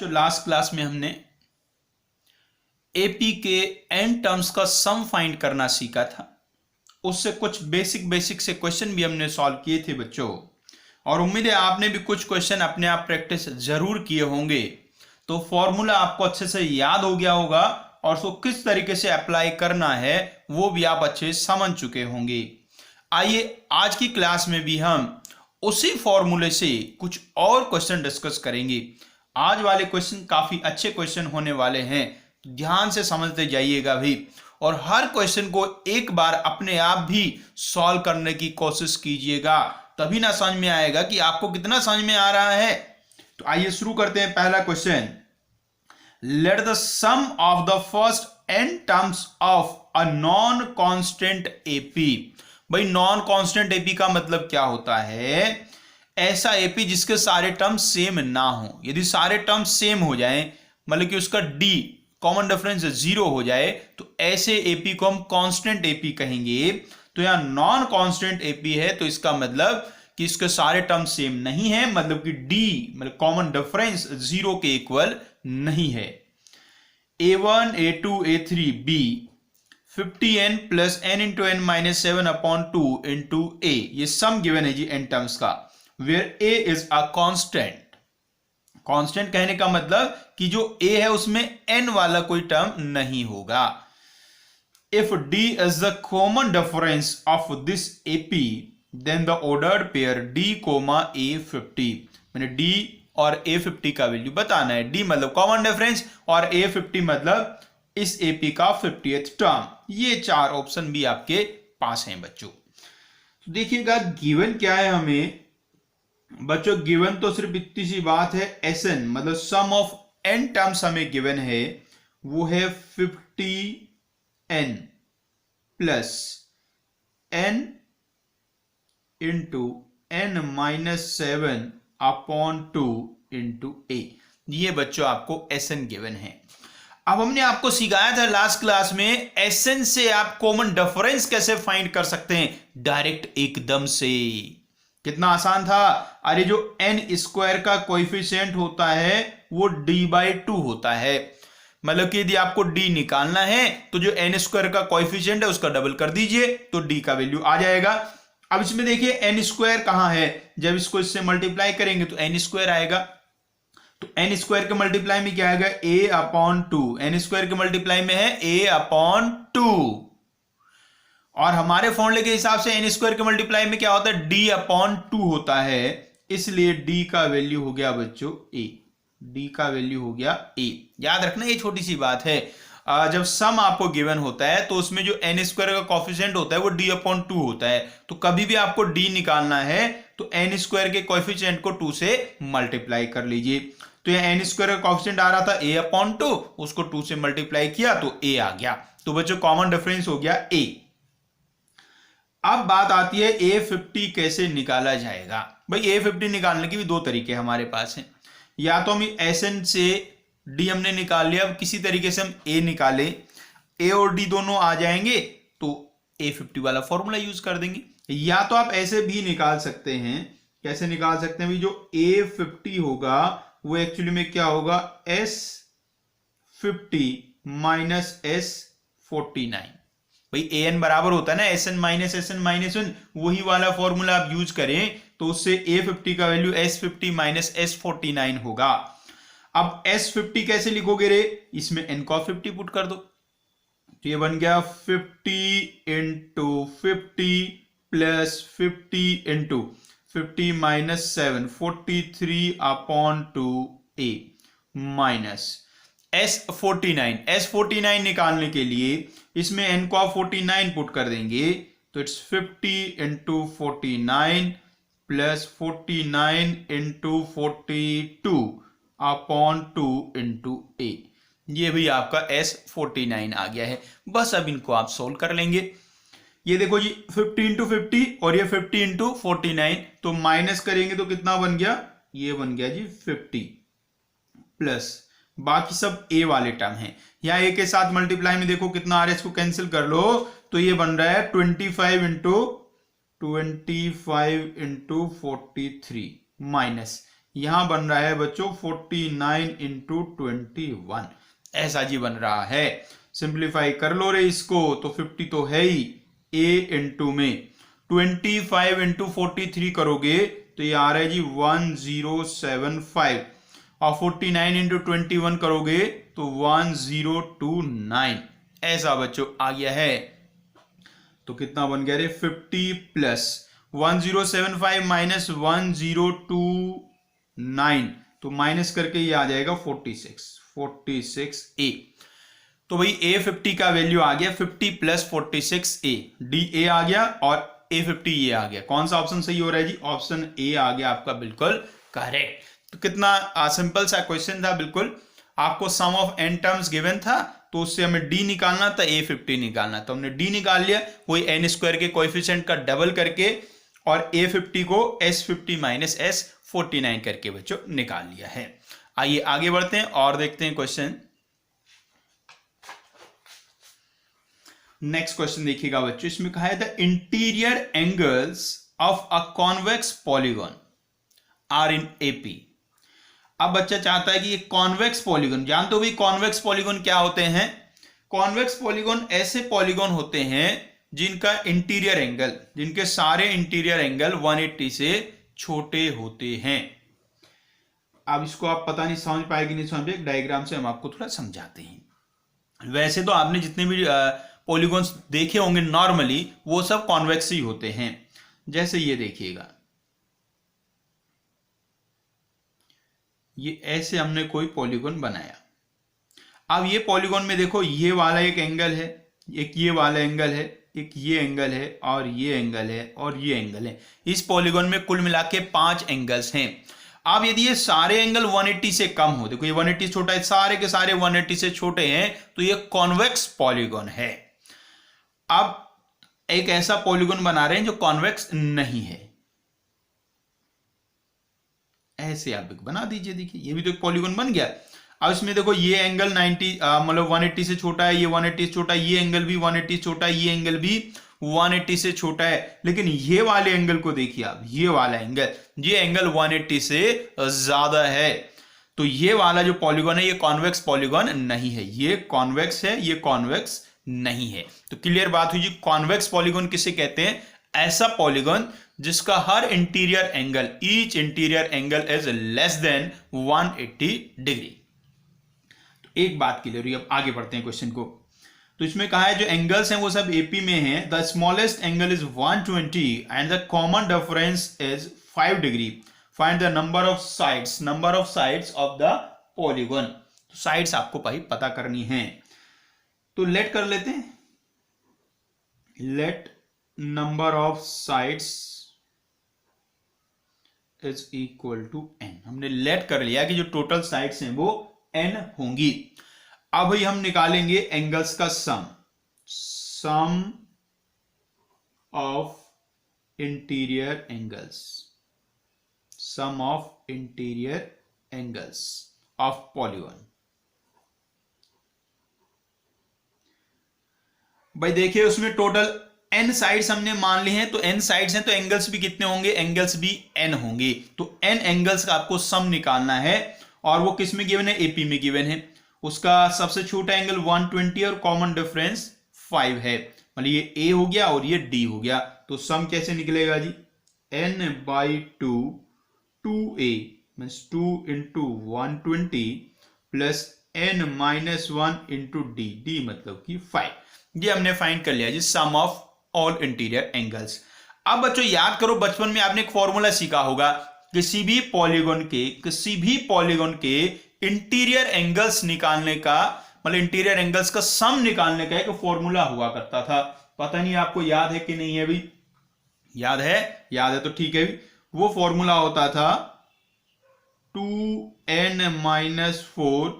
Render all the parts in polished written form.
बच्चों last class में हमने एपी के एन टर्म्स का सम फाइंड करना सीखा था। उससे कुछ बेसिक से क्वेश्चन भी हमने सॉल्व किए थे बच्चों, और उम्मीद है आपने भी कुछ क्वेश्चन अपने आप प्रैक्टिस जरूर किए होंगे। तो फॉर्मूला आपको अच्छे से याद हो गया होगा और उसको किस तरीके से अप्लाई करना है वो भी आप अच्छे से समझ चुके होंगे। आइए आज की क्लास में भी हम उसी फॉर्मूले से कुछ और क्वेश्चन डिस्कस करेंगे। आज वाले क्वेश्चन काफी अच्छे क्वेश्चन होने वाले हैं, ध्यान से समझते जाइएगा भी, और हर क्वेश्चन को एक बार अपने आप भी सॉल्व करने की कोशिश कीजिएगा, तभी ना समझ में आएगा कि आपको कितना समझ में आ रहा है। तो आइए शुरू करते हैं। पहला question, let the sum of the first n terms of a non constant AP. भाई नॉन कांस्टेंट एपी का मतलब क्या होता है? ऐसा एपी जिसके सारे टर्म सेम ना हो। यदि सारे टर्म सेम हो जाएं, मतलब कि उसका डी कॉमन डिफरेंस 0 हो जाए, तो ऐसे एपी को हम कांस्टेंट एपी कहेंगे। तो यहां नॉन कांस्टेंट एपी है, तो इसका मतलब कि इसके सारे टर्म सेम नहीं है, मतलब कि डी मतलब कॉमन डिफरेंस 0 के इक्वल नहीं है। a1 a2 a3 b 50n plus n into n minus 7 upon 2 into a, ये सम गिवन है जी n टर्म्स का, where a is a constant. Constant कहने का मतलब कि जो a है उसमें n वाला कोई टर्म नहीं होगा। If d is the common difference of this AP, then the ordered pair d, a50। मैंने d और a50 का वैल्यू बताना है। d मतलब कॉमन डिफरेंस और a50 मतलब इस AP का 50th टर्म। ये चार ऑप्शन भी आपके पास हैं बच्चों। तो देखिएगा गिवन क्या है हमें बच्चों। गिवन तो सिर्फ इतनी सी बात है, Sn मतलब सम ऑफ n टर्म्स हमें गिवन है, वो है 50n plus n into n minus 7 upon 2 into a. ये बच्चों आपको Sn गिवन है। अब हमने आपको सिखाया था लास्ट क्लास में Sn से आप कॉमन डिफरेंस कैसे फाइंड कर सकते हैं, डायरेक्ट एकदम से। कितना आसान था। अरे जो n स्क्वायर का कोएफिशिएंट होता है वो d/2 होता है, मतलब कि यदि आपको d निकालना है तो जो n स्क्वायर का कोएफिशिएंट है उसका डबल कर दीजिए तो d का वैल्यू आ जाएगा। अब इसमें देखिए n स्क्वायर कहां है, जब इसको इससे मल्टीप्लाई करेंगे तो n स्क्वायर आएगा। तो n स्क्वायर के मल्टीप्लाई में क्या आएगा, a/2। n स्क्वायर के मल्टीप्लाई में है a/2, और हमारे फॉर्मूले के हिसाब से n स्क्वायर के मल्टीप्लाई में क्या होता है, d/2 होता है, इसलिए d का वैल्यू हो गया बच्चों a। d का वैल्यू हो गया a। याद रखना ये छोटी सी बात है। जब सम आपको गिवन होता है तो उसमें जो n स्क्वायर का कोएफिशिएंट होता है वो d/2 होता है। तो कभी भी आपको d निकालना है तो n स्क्वायर के कोएफिशिएंट को 2 से मल्टीप्लाई कर लीजिए। तो ये n स्क्वायर का कोएफिशिएंट आ रहा था a/2, उसको 2 से मल्टीप्लाई किया तो a आ गया। तो बच्चों कॉमन डिफरेंस हो गया a। अब बात आती है a50 कैसे निकाला जाएगा। भाई a50 निकालने के भी दो तरीके हमारे पास हैं। या तो हम Sn से d हमने निकाल लिया, अब किसी तरीके से हम a निकाले, a और d दोनों आ जाएंगे तो a50 वाला फॉर्मूला यूज कर देंगे। या तो आप ऐसे भी निकाल सकते हैं। कैसे निकाल सकते हैं? जो a50 होगा वो एक्चुअली में क्या होगा, S50 माइनस S49। भाई an बराबर होता है ना Sn माइनस Sn-1, वही वाला फॉर्मूला आप यूज करें तो उससे a50 का वैल्यू S50 माइनस S49 होगा। अब S50 कैसे लिखोगे रे, इसमें n को 50 पुट कर दो, तो ये बन गया 50 into 50 plus 50 into 50 minus 7 43 upon 2a minus S49 निकालने के लिए इसमें n को आप 49 पुट कर देंगे तो it's 50 into 49 plus 49 into 42 upon 2 into a। ये भी आपका S49 आ गया है। बस अब इनको आप सोल्व कर लेंगे। ये देखो जी 50 इंटू 50 और ये 50 इंटू 49, तो माइनस करेंगे तो कितना बन गया, ये बन गया जी 50 प्लस बाकी सब a वाले टर्म हैं। यहाँ a के साथ मल्टीप्लाई में देखो कितना आ रहा है, इसको कैंसिल कर लो तो ये बन रहा है 25 इंटू 43 माइनस यहां बन रहा है बच्चों 49 इंटू 21, ऐसा जी बन रहा है। सिंप्लीफाई कर लो रे इसको, तो 50 तो है ही, a इंटू में 25 इंटू 43 करोगे तो ये आ रहा है जी 1075, और 49 इंटू 21 करोगे तो 1029, ऐसा बच्चों आ गया है। तो कितना बन गया रे 50 प्लस 1075 माइनस 1029, तो माइनस करके ये आ जाएगा 46 ए। तो भाई ए 50 का वैल्यू आ गया 50 प्लस 46 ए, डी ए आ गया और ए 50 ये आ गया। कौन सा ऑप्शन सही हो रहा है जी? ऑप्शन ए आ गया आपका बिल्कुल करेक्ट। तो कितना सिंपल सा क्वेश्चन था, बिल्कुल आपको सम ऑफ n टर्म्स गिवन था, तो उससे हमें d निकालना था, a 50 निकालना, तो हमने d निकाल लिया, वही n स्क्वायर के कोएफिशिएंट का डबल करके और a 50 को s 50 माइनस s 49 करके बच्चों निकाल लिया है। आइए आगे बढ़ते हैं और देखते हैं क्वेश्चन। नेक्स्ट क्वेश्चन देखिएगा बच्चों, इसमें कहा है the interior angles of a convex polygon are in AP. अब बच्चा चाहता है कि ये कॉन्वेक्स पॉलीगॉन, जानते हो भाई कॉन्वेक्स पॉलीगॉन क्या होते हैं? कॉन्वेक्स पॉलीगॉन ऐसे पॉलीगॉन होते हैं जिनका इंटीरियर एंगल, जिनके सारे इंटीरियर एंगल 180 से छोटे होते हैं। अब इसको आप पता नहीं समझ पाएगी नहीं समझ, एक डायग्राम से हम आपको थोड़ा समझाते हैं। वैसे तो आपने जितने भी पॉलीगॉन्स देखे होंगे नॉर्मली, वो सब कॉन्वेक्स ही होते हैं। जैसे ये देखिएगा, ये ऐसे हमने कोई पॉलीगॉन बनाया। अब ये पॉलीगॉन में देखो, ये वाला एक एंगल है, एक ये वाला एंगल है, एक ये एंगल है, और ये एंगल है, और ये एंगल है। इस पॉलीगॉन में कुल मिला के 5 एंगल्स हैं। अब यदि ये सारे एंगल 180 से कम हो, देखो ये 180 छोटा है, सारे के सारे 180 से छोटे हैं, तो ये कॉन्वेक्स पॉलीगॉन है। अब एक ऐसा पॉलीगॉन बना रहे हैं जो कॉन्वेक्स नहीं है, ऐसे आप बना दीजिए। देखिए ये भी तो एक पॉलीगॉन बन गया। अब इसमें देखो ये एंगल 90 मतलब 180 से छोटा है, ये 180 से छोटा है, ये एंगल भी 180 से छोटा है, ये एंगल भी 180 से छोटा है। लेकिन ये वाले एंगल को देखिए आप, ये वाला एंगल, ये एंगल 180 से ज्यादा है। तो ये वाला जो पॉलीगॉन है ये कॉन्वेक्स पॉलीगॉन नहीं है, ये कॉन्वेक्स है, ये कॉन्वेक्स नहीं है। तो क्लियर बात हुई जी। कॉन्वेक्स पॉलीगॉन किसे कहते हैं? ऐसा पॉलीगॉन जिसका हर interior angle, each interior angle is less than 180 degree. तो एक बात क्लियर हुई। अब आगे बढ़ते हैं क्वेश्चन को। तो इसमें कहा है जो एंगल्स हैं वो सब एपी में हैं। The smallest angle is 120 and the common difference is 5 degree. Find the number of sides of the polygon. तो साइड्स आपको भाई पता करनी है, तो लेट कर लेते हैं। Let number of sides is equal to n। हमने लेट कर लिया कि जो टोटल साइड्स हैं वो n होंगी। अब भाई हम निकालेंगे एंगल्स का sum of interior angles of polygon. भाई देखिए उसमें टोटल n साइड्स हमने मान ली हैं, तो n साइड्स हैं तो एंगल्स भी कितने होंगे? एंगल्स भी n होंगे। तो n एंगल्स का आपको सम निकालना है, और वो किस में गिवन है? एपी में गिवन है। उसका सबसे छोटा एंगल 120 और कॉमन डिफरेंस 5 है, मतलब ये a हो गया और ये d हो गया। तो सम कैसे निकलेगा जी? n/2 2a means 2 into 120 plus n-1 into d मतलब कि 5। ये हमने फाइंड कर लिया जी सम ऑफ ऑल इंटीरियर एंगल्स। अब बच्चों याद करो, बचपन में आपने एक फॉर्मूला सीखा होगा, किसी भी पॉलीगॉन के इंटीरियर एंगल्स निकालने का, मतलब इंटीरियर एंगल्स का सम निकालने का एक फॉर्मूला हुआ करता था। पता नहीं आपको याद है कि नहीं है भी? याद है तो ठीक है भी। वो फॉर्मूला होता था 2n-4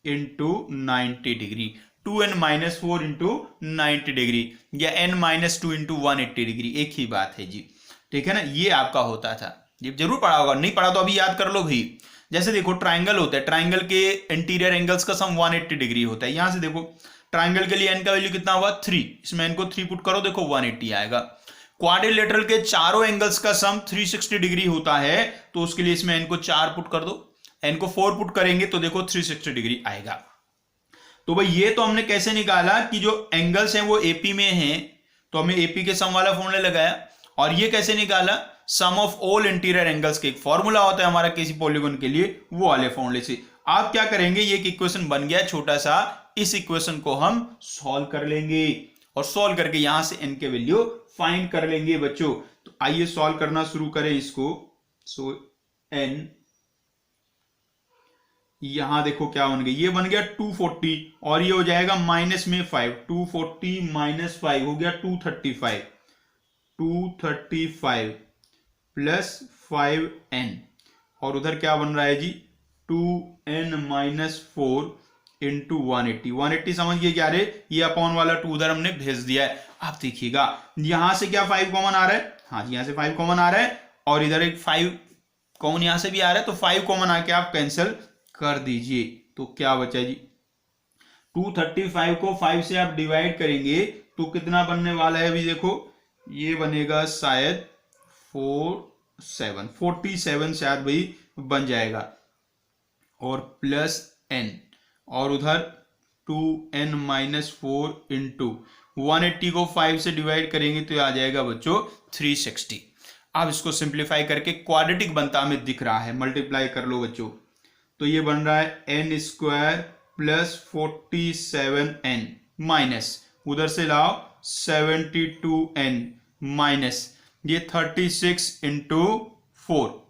into 90 degree, 2n-4 into 90 degree, या n-2 इंटू 180 डिग्री, एक ही बात है जी। ठीक है ना? ये आपका होता था, ये जरूर पढ़ा होगा, नहीं पढ़ा तो अभी याद कर लो भाई। जैसे देखो ट्राइंगल होता है, ट्राइंगल के इंटीरियर एंगल्स का सम 180 डिग्री होता है। यहां से देखो ट्राइंगल के लिए n का वैल्यू कितना हुआ? 3, इसमें n को 3 पुट करो, देखो 180 आएगा। क्वाड्रिलेटरल के चारों एंगल्स का सम 360 डिग्री होता है, तो उसके लिए इसमें n को 4 पुट कर दो, n को 4 पुट करेंगे तो देखो 360 डिग्री आएगा। तो भाई ये तो हमने कैसे निकाला कि जो एंगल्स हैं वो एपी में हैं, तो हमने एपी के सम वाला फॉर्मूला लगाया। और ये कैसे निकाला, सम ऑफ ऑल इंटीरियर एंगल्स के एक फॉर्मूला होता है हमारा किसी पॉलीगॉन के लिए, वो वाले फॉर्मूले से। आप क्या करेंगे, ये एक इक्वेशन बन गया छोटा सा, इस इक्वेशन को हम सॉल्व कर लेंगे और सॉल्व करके यहां से n के वैल्यू फाइंड कर लेंगे बच्चों। तो आइए सॉल्व करना शुरू करें इसको। सो n यहां देखो क्या बन गया, ये बन गया 240 और ये हो जाएगा माइनस में 5, 240 माइनस 5 हो गया 235, 235 प्लस 5n और उधर क्या बन रहा है जी 2n माइनस 4 इंटू 180। 180 समझिए क्या रे, ये अपॉन वाला 2 उधर हमने भेज दिया है। आप देखिएगा यहां से क्या 5 कॉमन आ रहा है, हाँ जी यहां से 5 कॉमन आ रहा है और इधर एक 5 कॉमन यहां से भी आ रहा है, तो 5 कॉमन आके आप कैंसिल कर दीजिए। तो क्या बचा जी 235 को 5 से आप डिवाइड करेंगे तो कितना बनने वाला है, अभी देखो ये बनेगा शायद 47 शायद भाई बन जाएगा और प्लस n और उधर 2n माइनस 4 इंटू 180 को 5 से डिवाइड करेंगे तो ये आ जाएगा बच्चों 360। अब इसको सिंप्लीफाई करके क्वाड्रेटिक बनता हमें दिख रहा है, मल्टीप्लाई कर लो बच्चों, तो ये बन रहा है n square plus 47n minus उधर से लाओ 72n माइनस ये 36 इंटू 4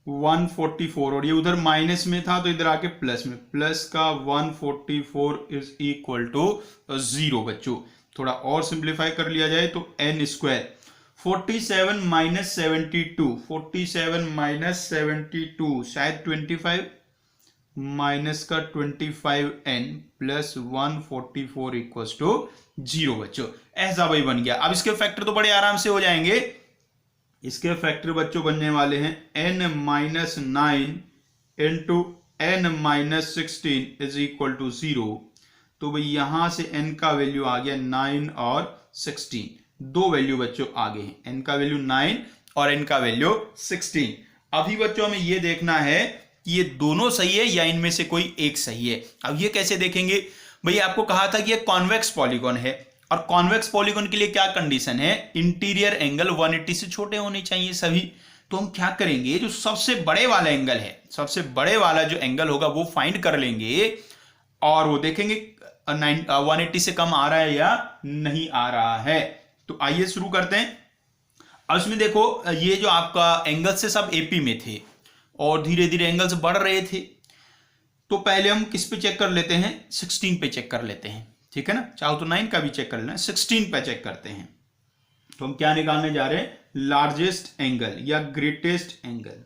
144 और ये उधर माइनस में था तो इधर आके प्लस में, प्लस का 144 इज इक्वल टू 0 बच्चों। थोड़ा और सिंप्लीफाई कर लिया जाए तो n स्क्वायर 47 माइनस 72, 47 माइनस 72 शायद 25 माइनस का 25n प्लस 144 इक्वल टू 0 बच्चों। ऐसा भाई बन गया। अब इसके फैक्टर तो बड़े आराम से हो जाएंगे, इसके फैक्टर बच्चों बनने वाले हैं n minus 9 into n minus 16 is equal to 0। तो भाई यहां से n का वैल्यू आ गया 9 और 16, दो वैल्यू बच्चों आ गए हैं, n का वैल्यू 9 और n का वैल्यू 16। अभी बच्चों हमें ये देखना है कि ये दोनों सही है या इनमें से कोई एक सही है। अब ये कैसे देखेंगे, भाई आपको कहा था कि ये कॉन्वेक्स पॉलीगॉन है और कॉन्वेक्स पॉलीगॉन के लिए क्या कंडीशन है, इंटीरियर एंगल 180 से छोटे होने चाहिए सभी। तो हम क्या करेंगे, जो सबसे बड़े वाला एंगल है, सबसे बड़े वाला जो एंगल होगा वो फाइंड कर लेंगे और वो देखेंगे 180 से कम आ रहा है या नहीं आ रहा है। तो आइए शुरू करते हैं। अब इसमें देखो ये जो आपका एंगल से सब एपी में थे और धीरे धीरे एंगल्स बढ़ रहे थे, तो पहले हम किस पे चेक कर लेते हैं, 16 पे चेक कर लेते हैं, ठीक है ना। चाहो तो 9 का भी चेक कर लेना, 16 पे चेक करते हैं। तो हम क्या निकालने जा रहे हैं, लार्जेस्ट एंगल या ग्रेटेस्ट एंगल।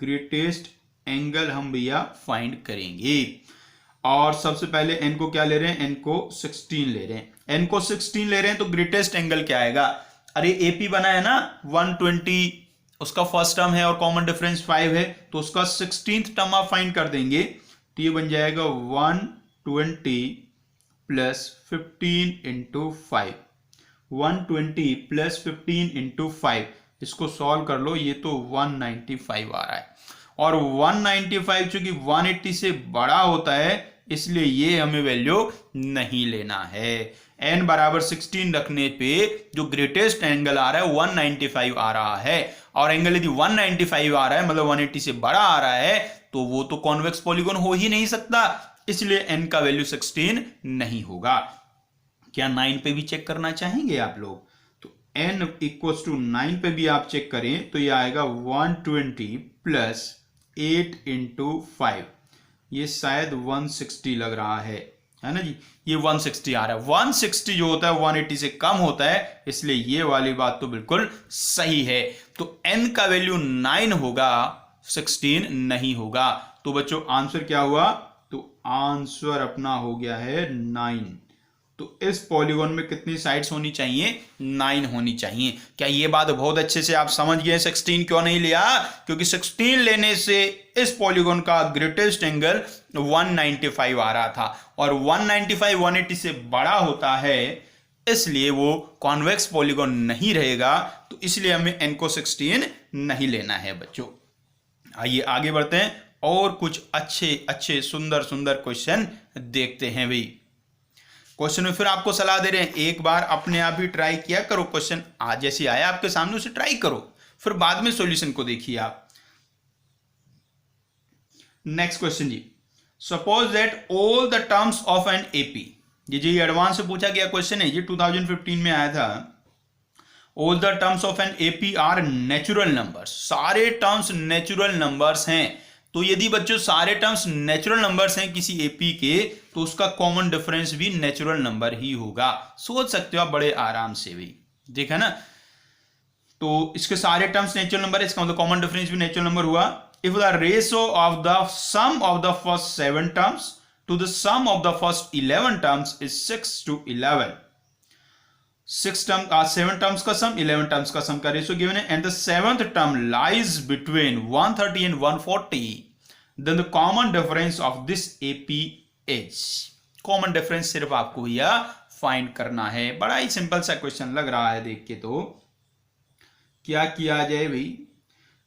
ग्रेटेस्ट एंगल हम भैया फाइंड करेंगे और सबसे पहले n को क्या ले रहे हैं, n को 16 ले रहे हैं। n को 16 ले रहे हैं तो ग्रेटेस्ट एंगल क्या आएगा, अरे एपी बना है ना 120, उसका फर्स्ट टर्म है और कॉमन डिफरेंस 5 है, तो उसका 16th टर्म आप फाइंड कर देंगे तो ये बन जाएगा 120 प्लस 15 इंटू 5, 120 प्लस 15 इंटू 5, इसको सॉल्व कर लो, ये तो 195 आ रहा है। और 195 चूंकि 180 से बड़ा होता है इसलिए ये हमें वैल्यू नहीं लेना है। n बराबर 16 रखने पे जो ग्रेटेस्ट एंगल आ रहा है 195 आ रहा है और एंगल यदि 195 आ रहा है मतलब 180 से बड़ा आ रहा है तो वो तो कॉन्वेक्स पॉलीगॉन हो ही नहीं सकता, इसलिए n का वैल्यू 16 नहीं होगा। क्या 9 पे भी चेक करना चाहेंगे आप लोग, तो n इक्वल टू 9 पे भी आप चेक करें तो ये आएगा 120 प्लस 8 इंटू 5, ये शायद 160 लग रहा है ना जी, ये 160 आ रहा है। 160 जो होता है 180 से कम होता है, इसलिए ये वाली बात तो बिल्कुल सही है। तो n का वैल्यू 9 होगा, 16 नहीं होगा। तो बच्चों आंसर क्या हुआ, तो आंसर अपना हो गया है 9। तो तो इस पॉलीगॉन में कितनी साइड्स होनी चाहिए? 9 होनी चाहिए। क्या ये बात बहुत अच्छे से आप समझ गए? 16 क्यों नहीं लिया? क्योंकि 16 लेने से इस पॉलीगॉन का ग्रेटेस्ट एंगल 195 आ रहा था, और 195 180 से बड़ा होता है, इसलिए वो कॉन्वेक्स पॉलीगॉन नहीं रहेगा। तो इसलिए हमें n को 16 नहीं लेना है बच्चों। आइए आगे बढ़ते हैं और कुछ अच्छे अच्छे सुंदर सुंदर क्वेश्चन देखते हैं भाई। क्वेश्चन में फिर आपको सलाह दे रहे हैं, एक बार अपने आप ही ट्राई किया करो, क्वेश्चन आज जैसे आया आपके सामने उसे ट्राई करो, फिर बाद में सॉल्यूशन को देखिए आप। नेक्स्ट क्वेश्चन जी, suppose that all the terms of an AP, ये एडवांस से पूछा गया क्वेश्चन है, ये 2015 में आया था। All the terms of an AP are natural numbers, सारे टर्म्स नेचुरल नंबर्स हैं। तो यदि बच्चों सारे टर्म्स नेचुरल नंबर्स हैं किसी एपी के, तो उसका कॉमन डिफरेंस भी नेचुरल नंबर ही होगा। सोच सकते हो आप बड़े आराम से भी, देखा ना। तो इसके सारे टर्म्स नेचुरल नंबर है, इसका मतलब कॉमन डिफरेंस भी नेचुरल नंबर हुआ। If the ratio of the sum of the first 7 terms to the sum of the first 11 terms is 6:11, 7 terms का सम 11 टर्म्स का सम का रेशियो गिवन है, and the 7th term lies between 130 and 140, then the common difference of this AP is. Common difference सिर्फ आपको भैया find करना है। बड़ा ही सिंपल सा क्वेश्चन लग रहा है देख के। तो क्या किया जाए भाई?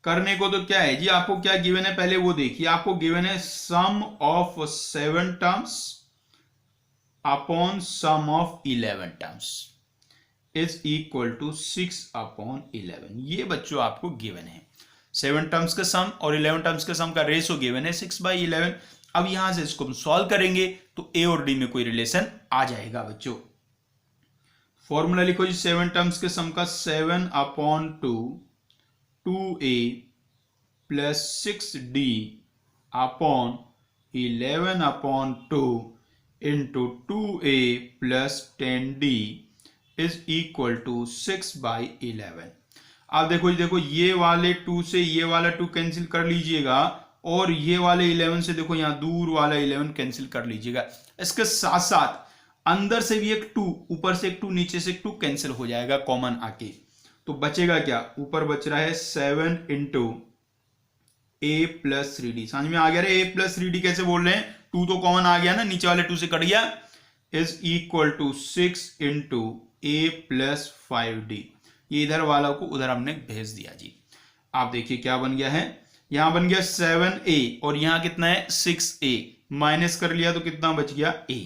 करने को तो क्या है जी, आपको क्या गिवन है पहले वो देखिए। आपको गिवन है sum of 7 terms upon sum of 11 terms is equal to 6/11। ये बच्चों आपको गिवन है। 7 टर्म्स का सम और 11 टर्म्स के सम का रेशियो गिवन है 6/11। अब यहां से इसको हम सॉल्व करेंगे तो ए और डी में कोई रिलेशन आ जाएगा बच्चों। फॉर्मूला लिखो जी, 7 टर्म्स के सम का 7/2 2a plus 6d upon 11/2 into 2a plus 10d is equal to 6/11। अब देखो जी, देखो ये वाले 2 से ये वाला 2 कैंसिल कर लीजिएगा, और ये वाले 11 से देखो यहां दूर वाला 11 कैंसिल कर लीजिएगा। इसके साथ साथ अंदर से भी एक 2, ऊपर से एक 2, नीचे से एक 2 कैंसिल हो जाएगा कॉमन आके। तो बचेगा क्या? ऊपर बच रहा है 7 इंटू a प्लस 3d। समझ में आ गया? रे a प्लस 3d कैसे बोल रहे हैं? 2 तो कॉमन आ गया ना, नीचे वाले 2 से कट गया, is equal to 6 into a plus 5d। ये इधर वाला को उधर हमने भेज दिया जी। आप देखिए क्या बन गया है, यहां बन गया 7a और यहां कितना है 6a, माइनस कर लिया तो कितना बच गया a।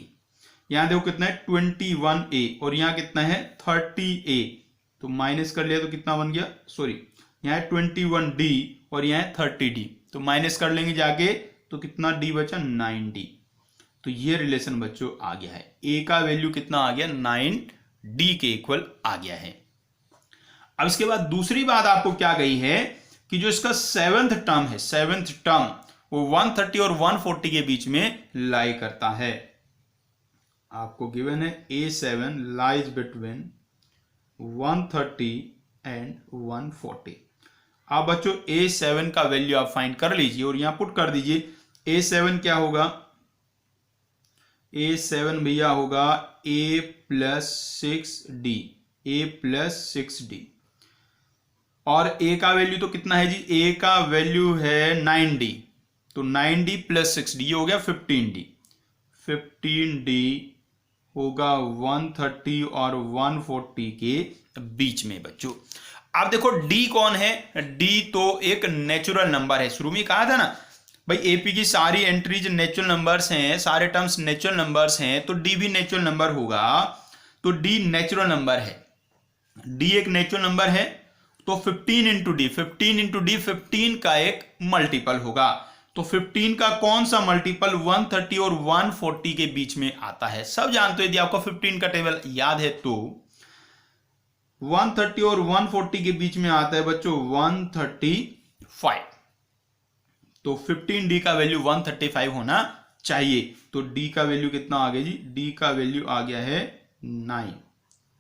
यहां देखो कितना है 21a और यहां कितना है 30a, तो माइनस कर लिया तो कितना बन गया, सॉरी यहां है 21d और यहां है 30d, तो माइनस कर लेंगे जाके तो कितना d बचा 9d। तो ये रिलेशन बच्चों आ गया है, a का वैल्यू कितना आ गया 9d के इक्वल आ गया है। अब इसके बाद दूसरी बात आपको क्या गई है कि जो इसका 7th टर्म है, 7th टर्म वो 130 और 140 के बीच में लाई करता है। आपको गिवन है A7 लाइज बिटवीन 130 एंड 140। अब बच्चों A7 का वैल्यू आप फाइंड कर लीजिए और यहां पुट कर दीजिए। A7 क्या होगा? A7 भैया होगा A plus 6d, A plus 6d, और a का वैल्यू तो कितना है जी? a का वैल्यू है 9d, तो 9d प्लस 6d ये हो गया 15d। 15d होगा 130 और 140 के बीच में बच्चों। आप देखो d कौन है? d तो एक नेचुरल नंबर है। शुरू में कहा था ना भाई एपी की सारी एंट्रीज नेचुरल नंबर्स हैं, सारे टर्म्स नेचुरल नंबर्स हैं, तो d भी नेचुरल नंबर होगा। तो d नेचुरल नंबर है, d एक नेचुरल नंबर है, तो 15 इंटू डी, 15 इंटू डी 15 का एक मल्टीपल होगा। तो 15 का कौन सा मल्टीपल 130 और 140 के बीच में आता है? सब जानते हो, यदि आपको 15 का टेबल याद है तो 130 और 140 के बीच में आता है बच्चों 135। तो 15d का वैल्यू 135 होना चाहिए। तो d का वैल्यू कितना आ गया जी? d का वैल्यू आ गया है 9।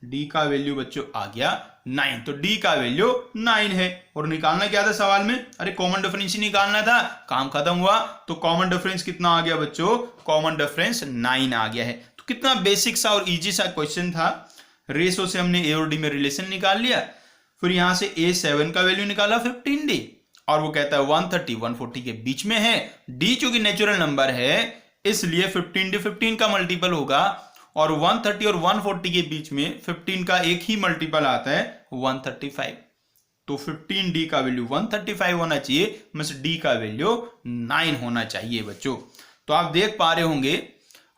d का वैल्यू बच्चों आ गया 9, तो d का वैल्यू 9 है। और निकालना क्या था सवाल में? अरे कॉमन डिफरेंस ही निकालना था, काम खत्म हुआ। तो कॉमन डिफरेंस कितना आ गया बच्चों? कॉमन डिफरेंस 9 आ गया है। तो कितना बेसिक सा और इजी सा क्वेश्चन था। रेशो से हमने ए और डी में रिलेशन निकाल लिया, फिर यहां से A7 का वैल्यू निकाला 15D, और वो कहता है 130 140 के बीच में है। डी चूंकि नेचुरल नंबर है इसलिए 15D 15 का मल्टीपल होगा, और 130 और 140 के बीच में 15 का एक ही मल्टीपल आता है 135। तो 15D का वैल्यू 135 होना चाहिए, मींस डी का वैल्यू 9 होना चाहिए बच्चों। तो आप देख पा रहे होंगे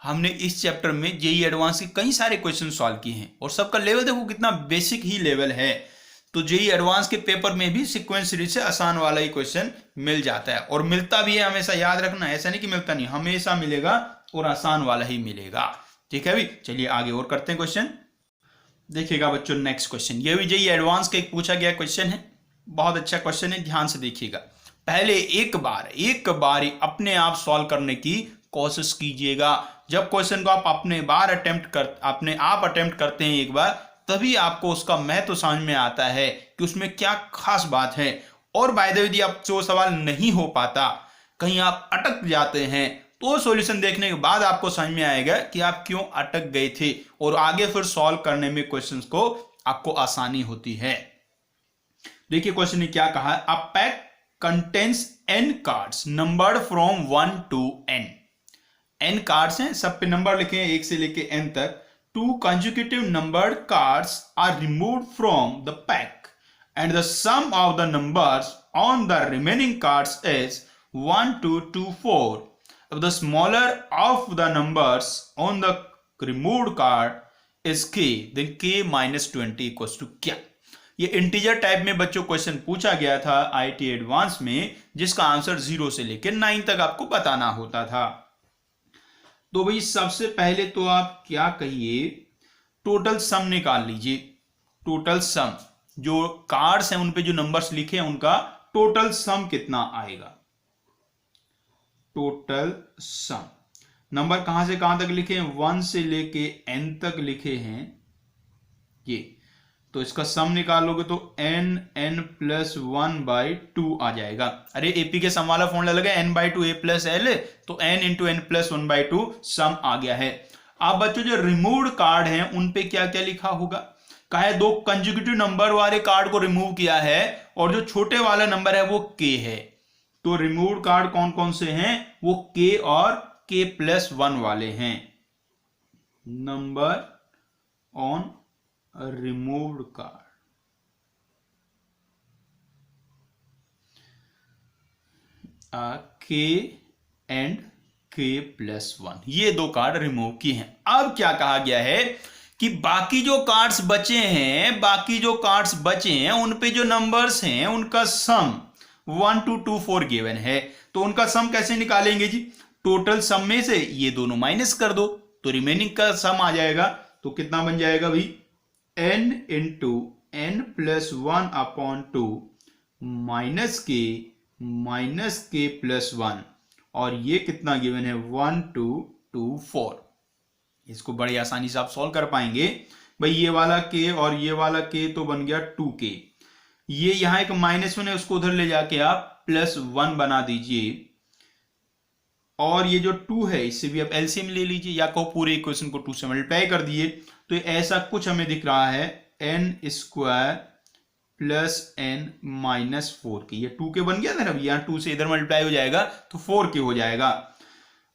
हमने इस चैप्टर में जेईई एडवांस के कई सारे क्वेश्चन सॉल्व किए हैं, और सबका लेवल देखो कितना बेसिक ही लेवल है। तो जेईई एडवांस के पेपर में भी सीक्वेंस सीरीज से आसान वाला ही क्वेश्चन मिल जाता है, और मिलता भी है, हमेशा याद रखना, ऐसा नहीं कि मिलता नहीं, हमेशा मिलेगा और आसान वाला ही मिलेगा। ठीक है भाई, चलिए आगे और करते हैं क्वेश्चन। देखिएगा बच्चों नेक्स्ट क्वेश्चन, ये भी जेईई एडवांस का एक पूछा गया क्वेश्चन है, बहुत अच्छा क्वेश्चन है, ध्यान से देखिएगा। पहले एक बार अपने आप सॉल्व करने की कोशिश कीजिएगा। जब क्वेश्चन को आप अपने आप अटेम्प्ट करते हैं एक बार, तभी आपको उसका महत्व समझ में आता है कि उसमें क्या खास बात है। और बाय द वे यदि आप जो सवाल नहीं हो पाता, कहीं आप अटक जाते हैं, तो सॉल्यूशन देखने के बाद आपको समझ में आएगा कि आप क्यों अटक गए थे, और आगे फिर सॉल्व करने में क्वेश्चंस को आपको आसानी होती है। देखिए क्वेश्चन ने क्या कहा, a pack contains n cards numbered from 1 to n। n cards हैं, सब पे नंबर लिखे हैं 1 से लेके n तक। 2 consecutive numbered cards are removed from the pack and the sum of the numbers on the remaining cards is 1 2 2 4. If the smaller of the numbers on the removed card is k, then k minus 20 equals to क्या? ये integer type में बच्चों question पूछा गया था IT advance में, जिसका answer 0 से लेकर 9 तक आपको बताना होता था। तो भाई सबसे पहले तो आप क्या कहिए, टोटल सम निकाल लीजिए। टोटल सम, जो कार्ड्स हैं उन पे जो नंबर्स लिखे हैं उनका टोटल सम कितना आएगा। टोटल सम, नंबर कहां से कहां तक लिखे हैं, 1 से लेके n तक लिखे हैं ये, तो इसका सम निकालोगे तो n प्लस 1/2 आ जाएगा। अरे एपी के सम वाला फॉर्मूला लगा n/2 a प्लस l, तो n इंटू n प्लस 1/2 सम आ गया है। अब बच्चों जो रिमूव्ड कार्ड हैं उन पे क्या क्या लिखा होगा, कहा है 2 कंसेक्यूटिव नंबर वाले कार्ड को रिमूव किया है, और जो छोटे वाला नंबर है वो k है। तो रिमूव्ड कार्ड कौन कौन से हैं, वो k और k प्लस 1 वाले हैं। Number on removed card, k and k plus 1, ये 2 कार्ड रिमूव किए हैं। अब क्या कहा गया है कि बाकी जो कार्ड्स बचे हैं उन पे जो नंबर्स हैं उनका सम 1 2 2 4 गिवन है। तो उनका सम कैसे निकालेंगे जी, टोटल सम में से ये दोनों माइनस कर दो तो रिमेनिंग का सम आ जाएगा। तो कितना बन जाएगा भाई, n into n plus 1/2 minus k plus 1, और ये कितना गिवन है 1 2 2 4। इसको बड़ी आसानी से आप सॉल्व कर पाएंगे। भाई ये वाला k और ये वाला k तो बन गया 2k, ये यहां एक -1 है उसको उधर ले जाके आप +1 बना दीजिए, और ये जो 2 है इससे भी आप एलसीएम ले लीजिए, या कहो पूरे इक्वेशन को 2 से मल्टीप्लाई कर दिए, तो ऐसा कुछ हमें दिख रहा है n² plus n minus 4k। ये 2k बन गया ना, अब यहाँ 2 से इधर मल्टीप्लाई हो जाएगा तो 4k हो जाएगा।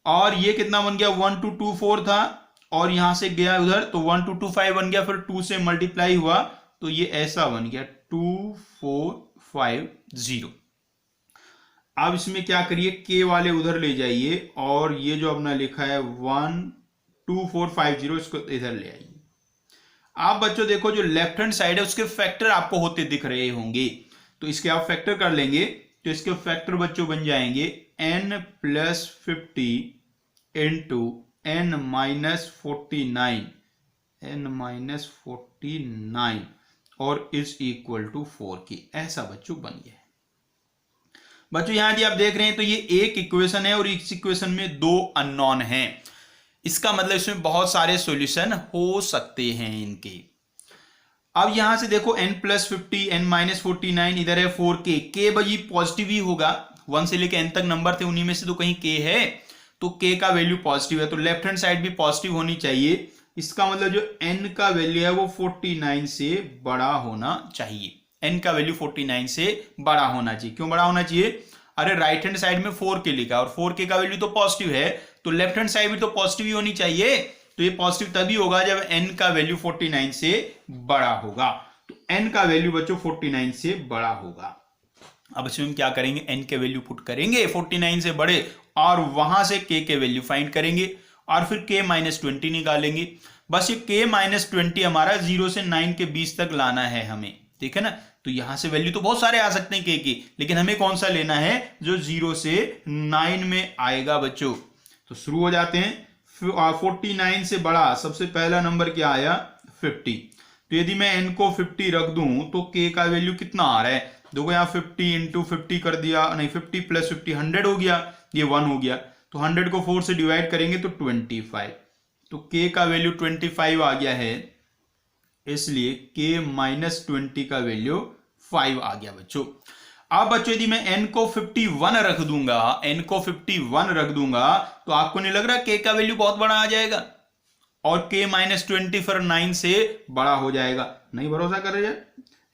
और ये कितना बन गया, 1 2 2 4 था, और यहां से गया उधर तो 1 2 2 5 बन गया, फिर 2 से मल्टीप्लाई हुआ तो ये ऐसा बन गया 2 4 5 0। अब इसमें क्या करिए, k वाले उधर ले जाइए, और ये जो अपना लिखा है 1 2 4 5 0 इसको इधर ले आइए। आप बच्चों देखो जो लेफ्ट हैंड साइड है उसके फैक्टर आपको होते दिख रहे होंगे, तो इसके आप फैक्टर कर लेंगे, तो इसके फैक्टर बच्चों बन जाएंगे n plus 50 into n minus 49 और इज इक्वल टू 4k। ऐसा बच्चों बन गया है। बच्चों यहां यदि आप देख रहे हैं तो ये एक इक्वेशन है और इस इक्वेशन में 2 अननोन हैं। इसका मतलब इसमें बहुत सारे सॉल्यूशन हो सकते हैं इनके। अब यहां से देखो n प्लस 50 n माइनस 49, इधर है 4k, k बजी पॉजिटिव ही होगा, 1 से लेकर n तक नंबर थे उन्हीं में से तो कहीं k है, तो k का वैल्यू पॉजिटिव है, तो लेफ्ट हैंड साइड भी पॉजिटिव होनी चाहिए। इसका मतलब जो n का वैल्यू है वो 49 से बड़ा होना चाहिए। n का वैल्यू 49 से बड़ा होना चाहिए। क्यों बड़ा होना चाहिए? अरे राइट हैंड साइड में 4k लिखा और 4k का वैल्यू तो पॉजिटिव है, तो लेफ्ट हैंड साइड भी तो पॉजिटिव ही होनी चाहिए। तो ये पॉजिटिव तभी होगा जब n का वैल्यू 49 से बड़ा होगा। तो n का वैल्यू बच्चों 49 से बड़ा होगा। अब इसमें हम क्या करेंगे, n के वैल्यू पुट करेंगे 49 से बड़े और वहां से k के वैल्यू फाइंड करेंगे और फिर k माइनस 20 निकालेंगे। बस ये k माइनस 20 हमारा 0 से 9 के बीच तक लाना है हमें, ठीक है ना। तो यहां से वैल्यू तो बहुत सारे आ सकते हैं k के, लेकिन हमें कौन सा लेना है जो 0 से 9 में आएगा बच्चों। तो शुरू हो जाते हैं। 49 से बड़ा सबसे पहला नंबर क्या आया 50। तो यदि मैं n को 50 रख दूं तो k का वैल्यू कितना आ रहा है, देखो यहाँ 50 इंटू 50 कर दिया, नहीं 50 प्लस 50 100 हो गया, ये 1 हो गया। तो 100 को 4 से डिवाइड करेंगे तो 25। तो k का वैल्यू 25 आ गया है, इसलिए k माइनस 20 का वैल्यू 5 आ गया बच्चों। अब बच्चों यदि मैं n को 51 रख दूंगा, n को 51 रख दूंगा तो आपको नहीं लग रहा k का वैल्यू बहुत बड़ा आ जाएगा और k माइनस 20 फिर 9 से बड़ा हो जाएगा? नहीं भरोसा कर रहे,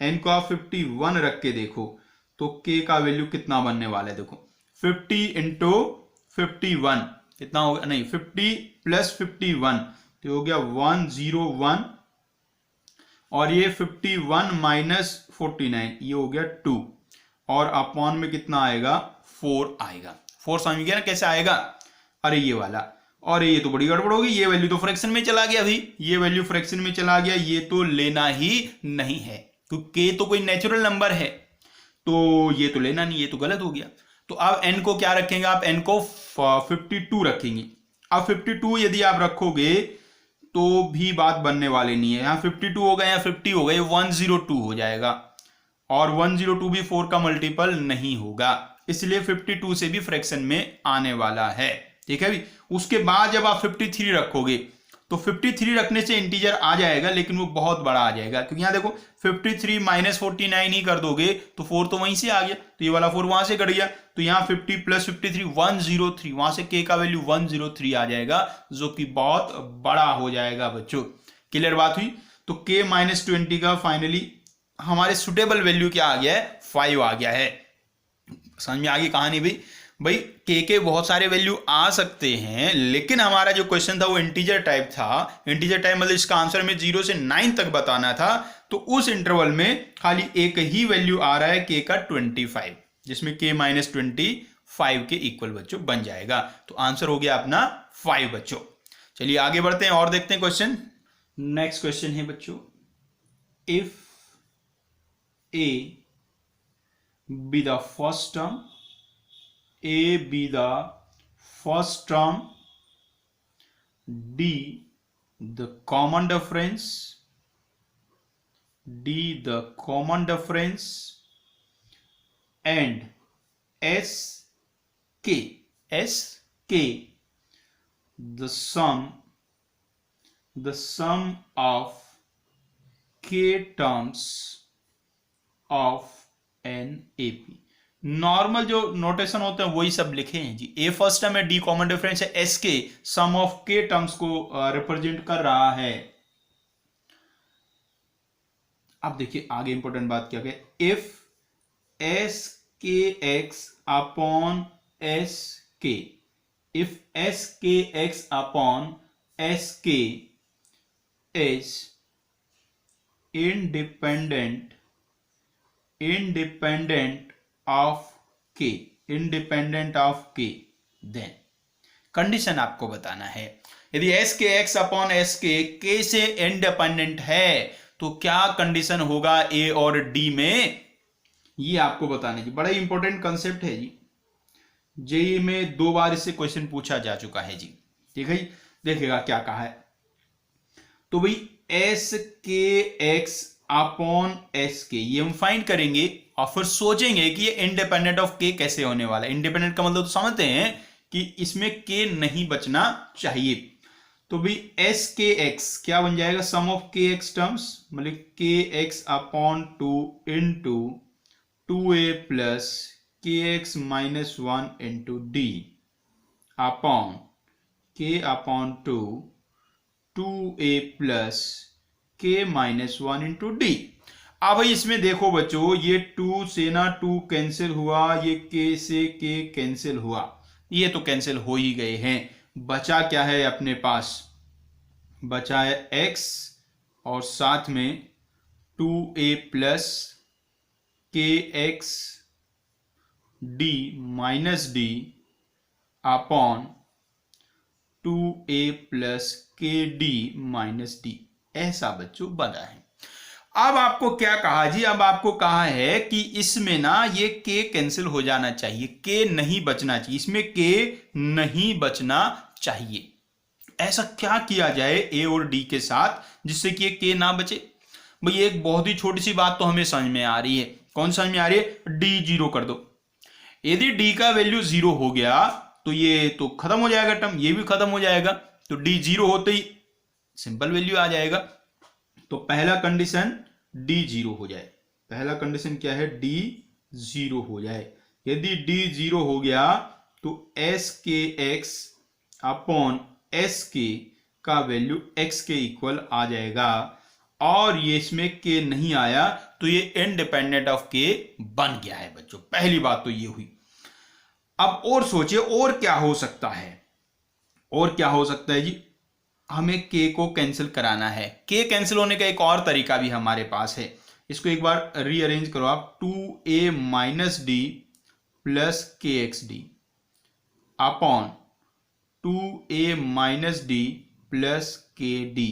n को आप 51 रख के देखो तो k का वैल्यू कितना बनने वाला है। देखो 50 इंटू 51 कितना होगा, नहीं 50 प्लस 51 तो हो गया 101 और ये 51 माइनस 49 ये हो गया 2 और अपॉन में कितना आएगा 4 आएगा। 4 समझ गया ना कैसे आएगा? अरे ये वाला, और ये तो बड़ी गड़बड़ होगी, ये वैल्यू तो फ्रैक्शन में चला गया भाई, ये वैल्यू फ्रैक्शन में चला गया, ये तो लेना ही नहीं है क्योंकि k तो कोई नेचुरल नंबर है, तो ये तो लेना नहीं, ये तो गलत हो गया। तो अब n को क्या रखेंगे आप, n को 52 रखेंगे। अब 52 यदि आप रखोगे तो भी बात बनने वाली नहीं है, यहाँ 52 हो गया, यहाँ 50 हो गया, 102 हो जाएगा और 102 भी 4 का मल्टीपल नहीं होगा, इसलिए 52 से भी फ्रैक्शन में आने वाला है, ठीक है भी। उसके बाद जब आप 53 रखोगे तो 53 रखने से इंटीजर आ जाएगा लेकिन वो बहुत बड़ा आ जाएगा, क्योंकि यहाँ देखो 53 माइनस 49 ही कर दोगे तो 4 तो वहीं से आ गया, तो ये वाला 4 वहां से कट गया, तो यहाँ 50 प्लस 53 103, वहां से k का वैल्यू 103 आ जाएगा जो कि बहुत बड़ा हो जाएगा बच्चों। क्लियर बात हुई? तो k माइनस 20 का फाइनली हमारे सुटेबल वैल्यू क्या आ गया है, 5 आ गया है। समझ में आ गई कहानी भाई? भाई k के बहुत सारे वैल्यू आ सकते हैं, लेकिन हमारा जो क्वेश्चन था वो इंटीजर टाइप था। इंटीजर टाइप मतलब इसका आंसर में 0 से 9 तक बताना था, तो उस इंटरवल में खाली एक ही वैल्यू आ रहा है k का 25, जिसमें k माइनस 25 के इक्वल बच्चों बन जाएगा। तो आंसर हो गया अपना 5 बच्चों। चलिए आगे बढ़ते हैं और देखते हैं क्वेश्चन। नेक्स्ट क्वेश्चन है बच्चों, if a be the first term, a be the first term, d the common difference, d the common difference, and s k the sum of k terms of an A P. Normal जो notation होते हैं वही सब लिखे हैं जी। A first term है, d common difference है, S k sum of k terms को रिप्रेजेंट कर रहा है। अब देखिए आगे इंपॉर्टेंट बात क्या है, इफ एस के एक्स अपॉन एस के, इफ एस के एक्स अपॉन एस के is independent of k, then condition आपको बताना है। यदि एस के एक्स अपॉन एस के से इंडिपेंडेंट है तो क्या कंडीशन होगा ए और डी में, ये आपको बताना है जी। बड़ा ही इंपॉर्टेंट कंसेप्ट है जी, जेई में 2 बार इससे क्वेश्चन पूछा जा चुका है जी, ठीक है जी। देखिएगा क्या कहा है, तो भाई एस के एक्स अपॉन एस के ये हम फाइंड करेंगे और फिर सोचेंगे कि ये इंडिपेंडेंट ऑफ के कैसे होने वाला है। इंडिपेंडेंट का मतलब तो समझते हैं कि इसमें के नहीं बचना चाहिए। तो भाई एस के एक्स क्या बन जाएगा, sum of k x terms, मतलब k x upon 2 into 2a plus k x minus 1 into d upon k upon 2a plus k minus 1 into d. अब भाई इसमें देखो बच्चों, ये 2 से ना 2 कैंसिल हुआ, ये k से k कैंसिल हुआ, ये तो कैंसिल हो ही गए हैं। बचा क्या है अपने पास? बचा है x और साथ में 2a plus k x D minus D upon 2a plus के डी माइनस डी। ऐसा बच्चों बना है। अब आपको क्या कहा जी? अब आपको कहा है कि इसमें ना ये k कैंसिल हो जाना चाहिए, k नहीं बचना चाहिए, इसमें k नहीं बचना चाहिए। ऐसा क्या किया जाए a और d के साथ जिससे कि ये k ना बचे? भाई एक बहुत ही छोटी सी बात तो हमें समझ में आ रही है। कौन समझ में आ रही है? d 0 कर दो। यदि d का वैल्यू 0 हो गया तो ये तो खत्म हो जाएगा टर्म, ये भी खत्म हो जाएगा। तो d 0 होते ही सिंपल वैल्यू आ जाएगा। तो पहला कंडीशन d 0 हो जाए। पहला कंडीशन क्या है? d 0 हो जाए। यदि d 0 हो गया तो s के x अपॉन s के का वैल्यू x के इक्वल आ जाएगा। और ये इसमें k नहीं आया तो ये इंडिपेंडेंट ऑफ k बन गया है बच्चों। पहली बात तो ये हुई। अब और सोचिए और क्या हो सकता है? और क्या हो सकता है जी? हमें k को कैंसिल कराना है। k कैंसिल होने का एक और तरीका भी हमारे पास है। इसको एक बार रीअरेंज करो आप। 2a minus D plus k x D upon 2a minus D plus के डी।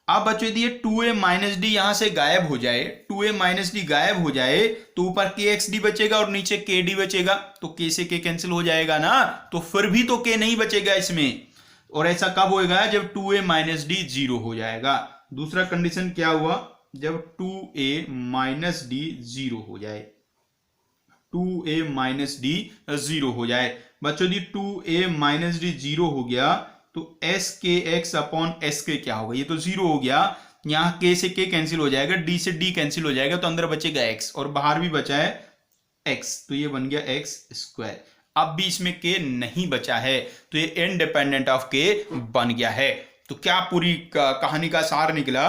अब बच्चों यदि ये 2a माइनस डी यहां से गायब हो जाए, 2a माइनस डी गायब हो जाए तो ऊपर के एक्स डी बचेगा और नीचे के डी बचेगा। तो k से k कैंसिल हो जाएगा ना, तो फिर भी तो k नहीं बचेगा इसमें। और ऐसा कब होएगा? जब 2a माइनस डी 0 हो जाएगा। दूसरा कंडीशन क्या हुआ? जब 2a माइनस डी 0 हो जाए। 2a माइनस डी 0 हो जाए बच्चों। यदि 2a माइनस डी 0 हो गया तो एस के एक्स अपॉन एस के क्या होगा? ये तो 0 हो गया, यहां k से k कैंसिल हो जाएगा, d से d कैंसिल हो जाएगा, तो अंदर बचेगा x और बाहर भी बचा है x, तो ये बन गया x स्क्वायर। अब भी इसमें k नहीं बचा है तो ये इंडिपेंडेंट ऑफ k बन गया है। तो क्या पूरी कहानी का सार निकला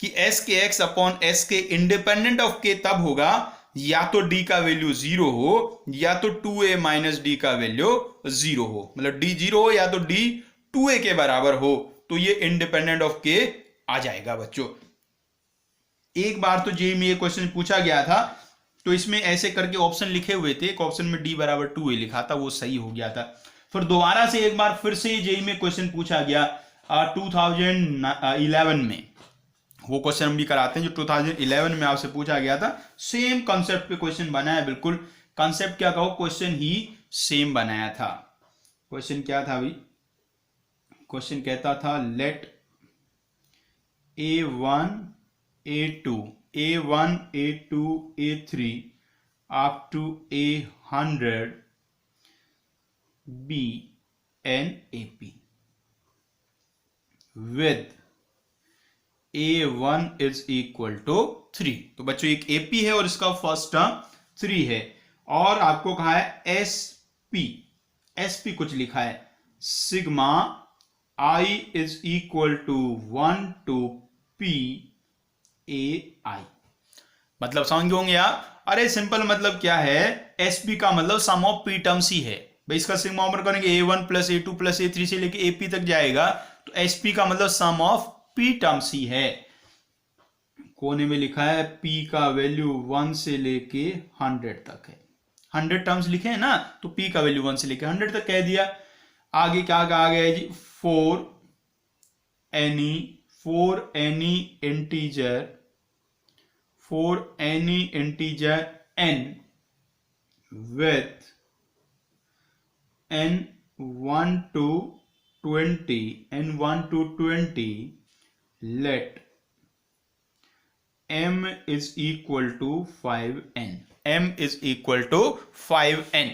कि s के x अपॉन s के इंडिपेंडेंट ऑफ k तब होगा या तो d का वैल्यू 0 हो या तो 2a माइनस डी का वैल्यू 0 हो। मतलब d 0 हो या तो d 2a के बराबर हो, तो ये इंडिपेंडेंट ऑफ k आ जाएगा बच्चों। एक बार तो जेईई में ये क्वेश्चन पूछा गया था, तो इसमें ऐसे करके ऑप्शन लिखे हुए थे। एक ऑप्शन में d बराबर 2a लिखा था, वो सही हो गया था। फिर दोबारा से एक बार फिर से जेईई में क्वेश्चन पूछा गया 2011 में। वो क्वेश्चन हम भी कराते हैं जो 2011 में आपसे पूछा गया था। सेम कॉन्सेप्ट पे क्वेश्चन बना है, बिल्कुल कॉन्सेप्ट क्या कहो, क्वेश्चन ही सेम बनाया था। क्वेश्चन क्या था भाई? क्वेश्चन कहता था let a1 a2 a1 a2 a3 up to a100 be an AP with a1 is equal to 3। तो बच्चों एक AP है और इसका फर्स्ट टर्म 3 है और आपको कहा है SP कुछ लिखा है, sigma I is equal to 1 to P A I। मतलब समझ होंगे आप? अरे सिंपल मतलब क्या है, SP का मतलब सम ऑफ P टर्म्स ही है भाई। इसका सिग्मा ओवर करेंगे A1 plus A2 plus A3 से लेके AP तक जाएगा, तो SP का मतलब सम ऑफ P टर्म्स ही है। कोने में लिखा है P का वैल्यू 1 से लेके 100 तक है। 100 टर्म्स लिखे हैं ना, तो P का वैल्यू 1 से लेके 100 तक कह दिया। आगे क्या कहा गया है जी? for any integer n with n1 to 20 let m is equal to 5n। m is equal to 5n।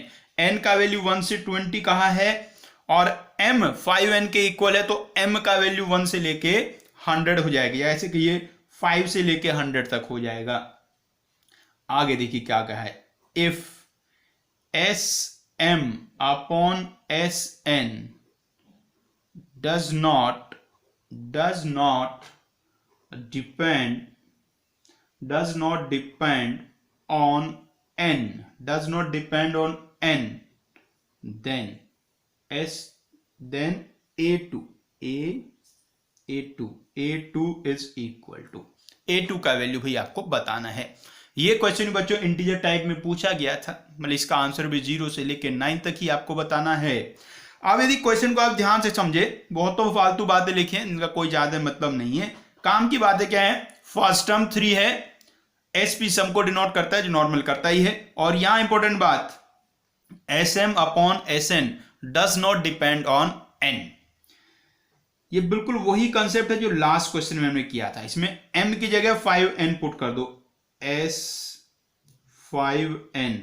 n का वैल्यू 1 से 20 कहा है और m 5n के इक्वल है, तो m का वैल्यू 1 से लेके 100 हो जाएगी, या ऐसे कहिए 5 से लेके 100 तक हो जाएगा। आगे देखिए क्या कहा है, if s m upon Sn does not depend on n, then A2 is equal to A2 का वैल्यू भी आपको बताना है। ये क्वेश्चन बच्चों इंटीजर टाइप में पूछा गया था, मतलब इसका आंसर भी 0 से लेकर 9 तक ही आपको बताना है। अब यदि क्वेश्चन को आप ध्यान से समझे, बहुत तो फालतू बातें लिखी हैं, इनका कोई ज्यादा मतलब नहीं है। काम की बातें क्या है, फर्स्ट टर्म 3 है, एसपी सम को डिनोट करता है जो नॉर्मल करता ही है, और यहां इंपॉर्टेंट बात SM upon SN does not depend on n। ये बिल्कुल वही कंसेप्ट है जो लास्ट क्वेश्चन में हमने किया था। इसमें m की जगह 5n पुट कर दो, S5n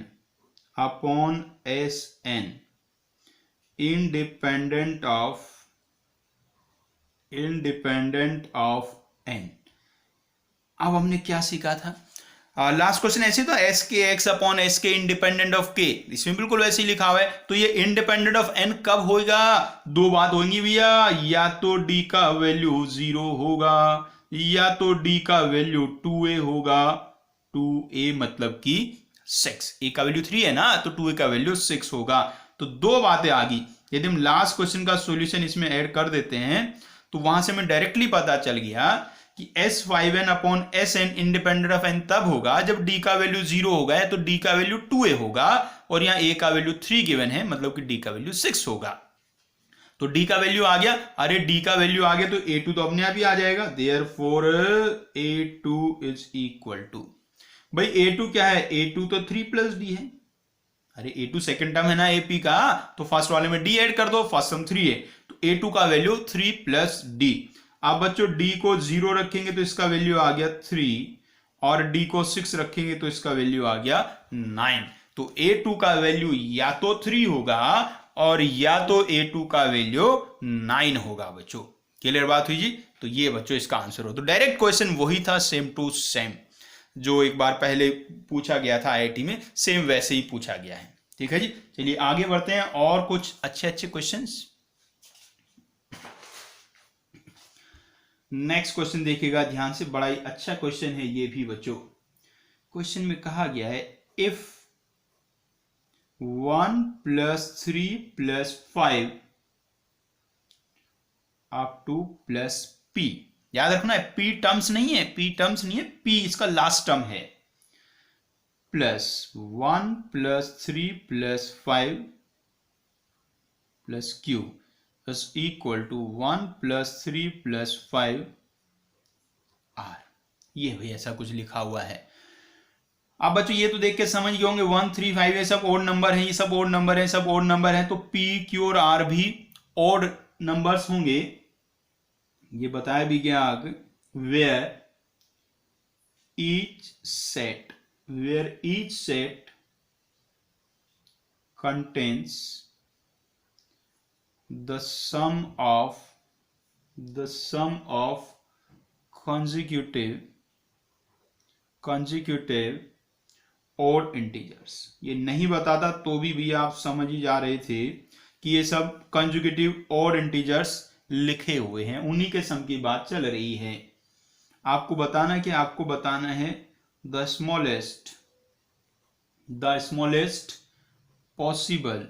upon SN independent of n। अब हमने क्या सीखा था, लास्ट क्वेश्चन ऐसे था, एस के एक्स अपॉन एस के इंडिपेंडेंट ऑफ के, इसमें बिल्कुल वैसे ही लिखा हुआ है। तो ये इंडिपेंडेंट ऑफ एन कब होगा, दो बात होंगी भैया, या तो डी का वैल्यू 0 होगा या तो डी का वैल्यू 2a होगा। 2a मतलब कि 6, a का वैल्यू 3 है ना, तो 2a का वैल्यू 6 होगा। तो दो बातें आ गई। यदि हम लास्ट क्वेश्चन का सॉल्यूशन इसमें ऐड कर देते हैं तो वहां से हमें डायरेक्टली पता चल गया कि S5n upon Sn independent of n तब होगा जब d का वैल्यू 0 होगा, तो d का वैल्यू 2a होगा, और यहाँ a का वैल्यू 3 गिवन है, मतलब कि d का वैल्यू 6 होगा। तो d का वैल्यू आ गया, अरे d का वैल्यू आ गया तो a2 तो अपने आप ही आ जाएगा। Therefore a2 is equal to, भाई a2 क्या है, a2 तो 3 प्लस d है। अरे a2 सेकंड टर्म है ना AP का, तो फर्स्ट वाले में d ऐड कर दो, फर्स्ट टर्म 3 है, तो a2 का वैल्यू 3 प्लस d। आप बच्चों d को 0 रखेंगे तो इसका वैल्यू आ गया 3, और d को 6 रखेंगे तो इसका वैल्यू आ गया 9। तो a2 का वैल्यू या तो 3 होगा और या तो a2 का वैल्यू 9 होगा। बच्चों क्लियर बात हुई जी। तो ये बच्चों इसका आंसर हो। तो डायरेक्ट क्वेश्चन वही था, सेम टू सेम, जो एक बार पहले पूछा गया था IIT में, सेम वैसे ही पूछा गया है। ठीक है जी, चलिए आगे बढ़ते हैं और कुछ अच्छे क्वेश्चंस। नेक्स्ट क्वेश्चन देखिएगा ध्यान से, बड़ा ही अच्छा क्वेश्चन है ये भी बच्चों। क्वेश्चन में कहा गया है इफ 1 + 3 + 5 अप टू +p, याद रखना है p टर्म्स नहीं है, p इसका लास्ट टर्म है, +1 + 3 + 5 + q is equal to 1 + 3 + 5 r। ये भाई ऐसा कुछ लिखा हुआ है। अब बच्चों ये तो देख के समझ गए होंगे 1 3 5 ये सब ओड नंबर है, ये सब ओड नंबर है, सब ओड नंबर है, तो p q और r भी ओड नंबर्स होंगे। ये बताया भी गया where each set contains the sum of consecutive odd integers। ये नहीं बताता तो भी भैया आप समझ ही जा रहे थे कि ये सब कंजुगेटिव odd integers लिखे हुए हैं, उन्हीं के सम की बात चल रही है। आपको बताना है the smallest possible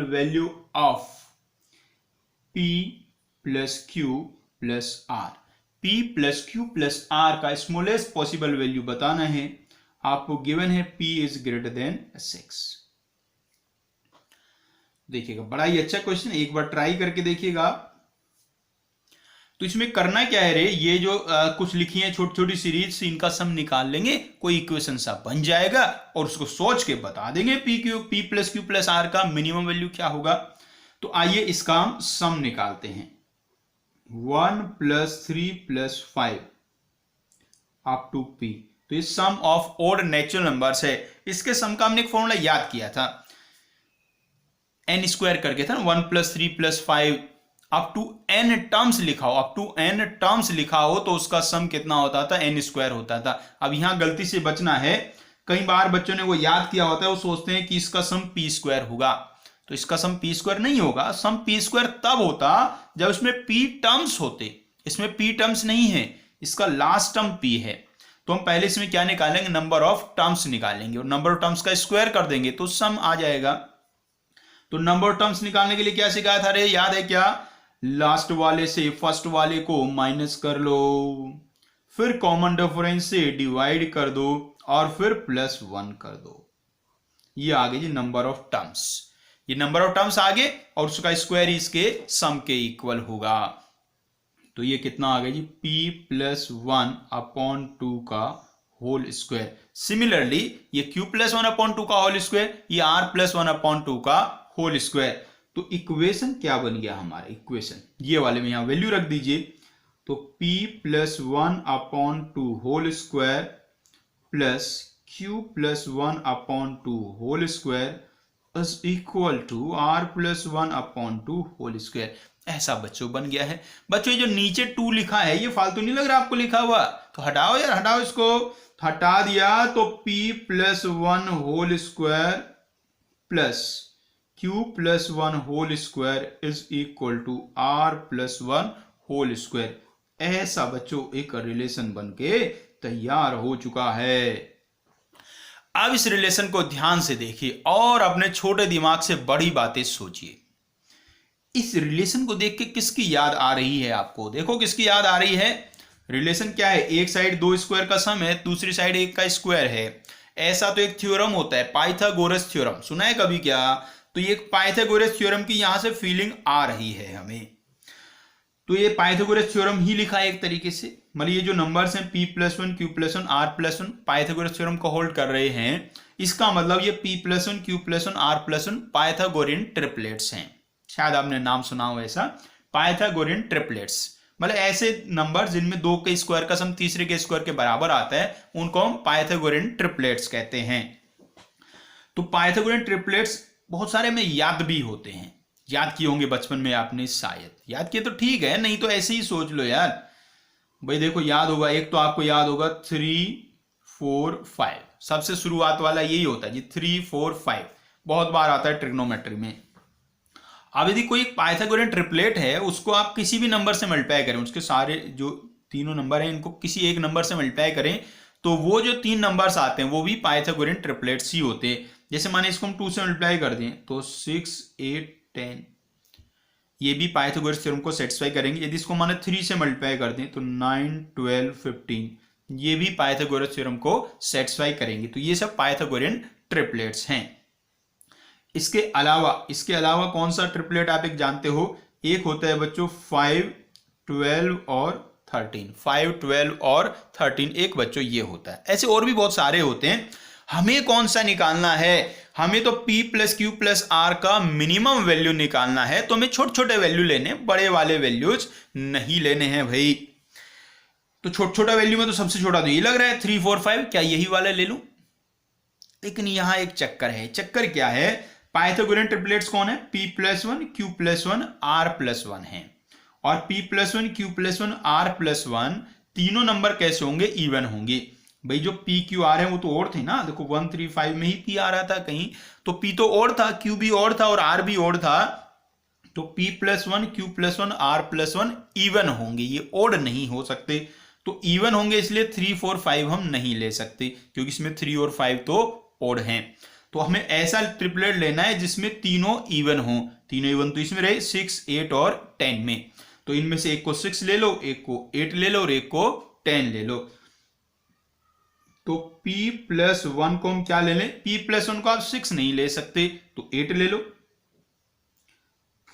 value of p + q + r। p + q + r का स्मॉलेस्ट पॉसिबल वैल्यू बताना है। आपको गिवन है p इज ग्रेटर देन 6। देखिएगा बड़ा ही अच्छा क्वेश्चन, एक बार ट्राई करके देखिएगा। तो इसमें करना क्या है रे, ये जो कुछ लिखी है छोटी छोटी सीरीज, इनका सम निकाल लेंगे, कोई इक्वेशन सा बन जाएगा और उसको सोच के बता देंगे p + q + r का मिनिमम वैल्यू क्या होगा। तो आइए इसका हम सम निकालते हैं। 1 + 3 + 5 अप टू p, तो ये सम ऑफ ओड नेचुरल नंबर्स है। इसके सम का हमने एक फॉर्मूला याद किया था, n² करके था ना, 1 + 3 + 5 अप टू n टर्म्स लिखा हो, अप टू n टर्म्स लिखा हो तो उसका सम कितना होता था, n स्क्वायर होता था। अब यहां गलती से बचना है, कई बार बच्चों ने वो याद किया होता है, वो सोचते हैं कि इसका सम p स्क्वायर होगा, तो इसका सम p स्क्वायर नहीं होगा। सम p स्क्वायर तब होता जब इसमें p टर्म्स होते, इसमें p टर्म्स नहीं है, इसका लास्ट टर्म p है। तो हम पहले इसमें क्या निकालेंगे, नंबर ऑफ टर्म्स निकालेंगे और नंबर ऑफ टर्म्स का स्क्वायर कर देंगे तो सम आ जाएगा। तो नंबर ऑफ टर्म्स निकालने के लिए क्या सिखाया था रे, याद है क्या, लास्ट वाले से फर्स्ट वाले को माइनस कर लो, फिर कॉमन डिफरेंस से डिवाइड कर दो और फिर +1 कर दो। ये आ गए जी नंबर ऑफ टर्म्स, ये नंबर ऑफ टर्म्स आ गए और उसका स्क्वायर इसके सम के इक्वल होगा। तो ये कितना आ गया जी, p+1/2 का होल स्क्वायर। सिमिलरली ये q+1/2 का होल स्क्वायर, ये r+1/2 का होल स्क्वायर। तो इक्वेशन क्या बन गया हमारा, इक्वेशन ये वाले में यहां वैल्यू रख दीजिए। तो p+1/2 whole square plus q+1/2 whole square is equal to r+1/2 whole square. ऐसा बच्चों बन गया है। बच्चों जो नीचे 2 लिखा है ये फालतू नहीं लग रहा आपको लिखा हुआ, तो हटाओ यार, हटाओ इसको। हटा दिया तो p+1 whole square plus q+1 whole square is equal to r+1 whole square. ऐसा बच्चों एक रिलेशन बनके तैयार हो चुका है। अब इस रिलेशन को ध्यान से देखिए और अपने छोटे दिमाग से बड़ी बातें सोचिए। इस रिलेशन को देख के किसकी याद आ रही है आपको, देखो किसकी याद आ रही है। रिलेशन क्या है, एक साइड 2 स्क्वायर का सम है, दूसरी साइड 1 का स्क्वायर है। ऐसा तो एक थ्योरम होता है, पाइथागोरस थ्योरम, सुना है कभी क्या। तो ये पाइथागोरस थ्योरम की यहां से फीलिंग आ रही है हमें। तो ये पाइथागोरस थ्योरम ही लिखा है एक तरीके से, मतलब ये जो नंबर्स हैं p+1 q+1 r+1 Pythagoras theorem को होल्ड कर रहे हैं। इसका मतलब ये p+1 q+1 r+1 Pythagorean triplets हैं। शायद आपने नाम सुना हो ऐसा, पाइथागोरियन ट्रिपलेट्स, मतलब ऐसे नंबर जिनमें 2 के स्क्वायर का सम तीसरे के स्क्वायर के बराबर आता है, उनको हम पाइथागोरियन ट्रिपलेट्स कहते हैं। तो पाइथागोरियन ट्रिपलेट्स बहुत सारे में याद भी होते हैं, याद किए होंगे बचपन में आपने, शायद याद किए तो ठीक है, नहीं तो ऐसे ही सोच लो यार। भाई देखो याद होगा, एक तो आपको याद होगा 3 4 5, सबसे शुरुआत वाला यही होता है जी, 3 4 5 बहुत बार आता है ट्रिग्नोमेट्री में। अब यदि कोई पाइथागोरियन ट्रिपलेट है, उसको आप किसी भी नंबर से मल्टीप्लाई करें, उसके सारे जो तीनों नंबर हैं इनको किसी एक नंबर से मल्टीप्लाई करें, तो वो जो 3 नंबर्स आते हैं वो भी पाइथागोरियन ट्रिपलेट्स ही होते हैं। जैसे माने इसको हम 2 से मल्टीप्लाई कर दें तो 6 8 10, ये भी पाइथागोरस थ्योरम को सेटिस्फाई करेंगे। यदि इसको माने 3 से मल्टीप्लाई कर दें तो 9 12 15, ये भी पाइथागोरस थ्योरम को सेटिस्फाई करेंगे। तो ये सब पाइथागोरियन ट्रिपलेट्स हैं। इसके अलावा कौन सा ट्रिपलेट आप एक जानते हो, एक होता है बच्चों 5 12 और 13, 5 12 और 13 एक बच्चों ये होता है। ऐसे और भी बहुत सारे होते हैं। हमें कौन सा निकालना है, हमें तो p+q+r का मिनिमम वैल्यू निकालना है। तो हमें छोटे छोटे वैल्यू लेने, बड़े वाले वैल्यूज नहीं लेने हैं भाई। तो छोटा छोटा वैल्यू में तो सबसे छोटा तो ये लग रहा है 3 4 5, क्या यही वाला ले लूं। लेकिन यहां एक चक्कर है, चक्कर क्या है, पाइथागोरियन ट्रिपलेट्स कौन है, p+1 q+1 r+1 है। और p+1 q+1 r+1 तीनों नंबर कैसे होंगे, इवन होंगे। भाई जो p q r है वो तो और थे ना, देखो 1 3 5 में ही p आ रहा था कहीं, तो p तो और था, q भी और था और r भी और था। तो p+1 q+1 r+1 इवन होंगे, ये ओड नहीं हो सकते। तो इवन होंगे इसलिए 3 4 5 हम नहीं ले सकते, क्योंकि इसमें 3 और 5 तो ओड हैं। तो हमें ऐसा ट्रिपलेट लेना है जिसमें तीनों इवन हो। तीनों इवन तो इसमें रहे 6 8 और 10 में। तो इनमें से एक को 6 ले लो, एक को 8 ले लो और एक को 10 ले लो। तो p+1 को हम क्या ले लें, p+1 को आप 6 नहीं ले सकते तो 8 ले लो,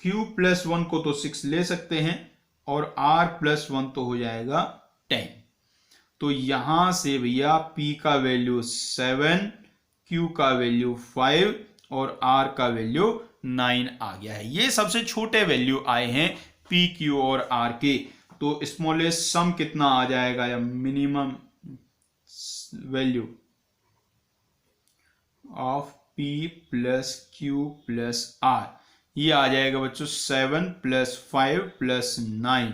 q+1 को तो 6 ले सकते हैं और r+1 तो हो जाएगा 10। तो यहां से भैया p का वैल्यू 7, q का वैल्यू 5 और r का वैल्यू 9 आ गया है। ये सबसे छोटे वैल्यू आए हैं p, q और r के। तो स्मॉलेस्ट सम कितना आ जाएगा, या minimum value of p + q + r, ये आ जाएगा बच्चों 7 + 5 + 9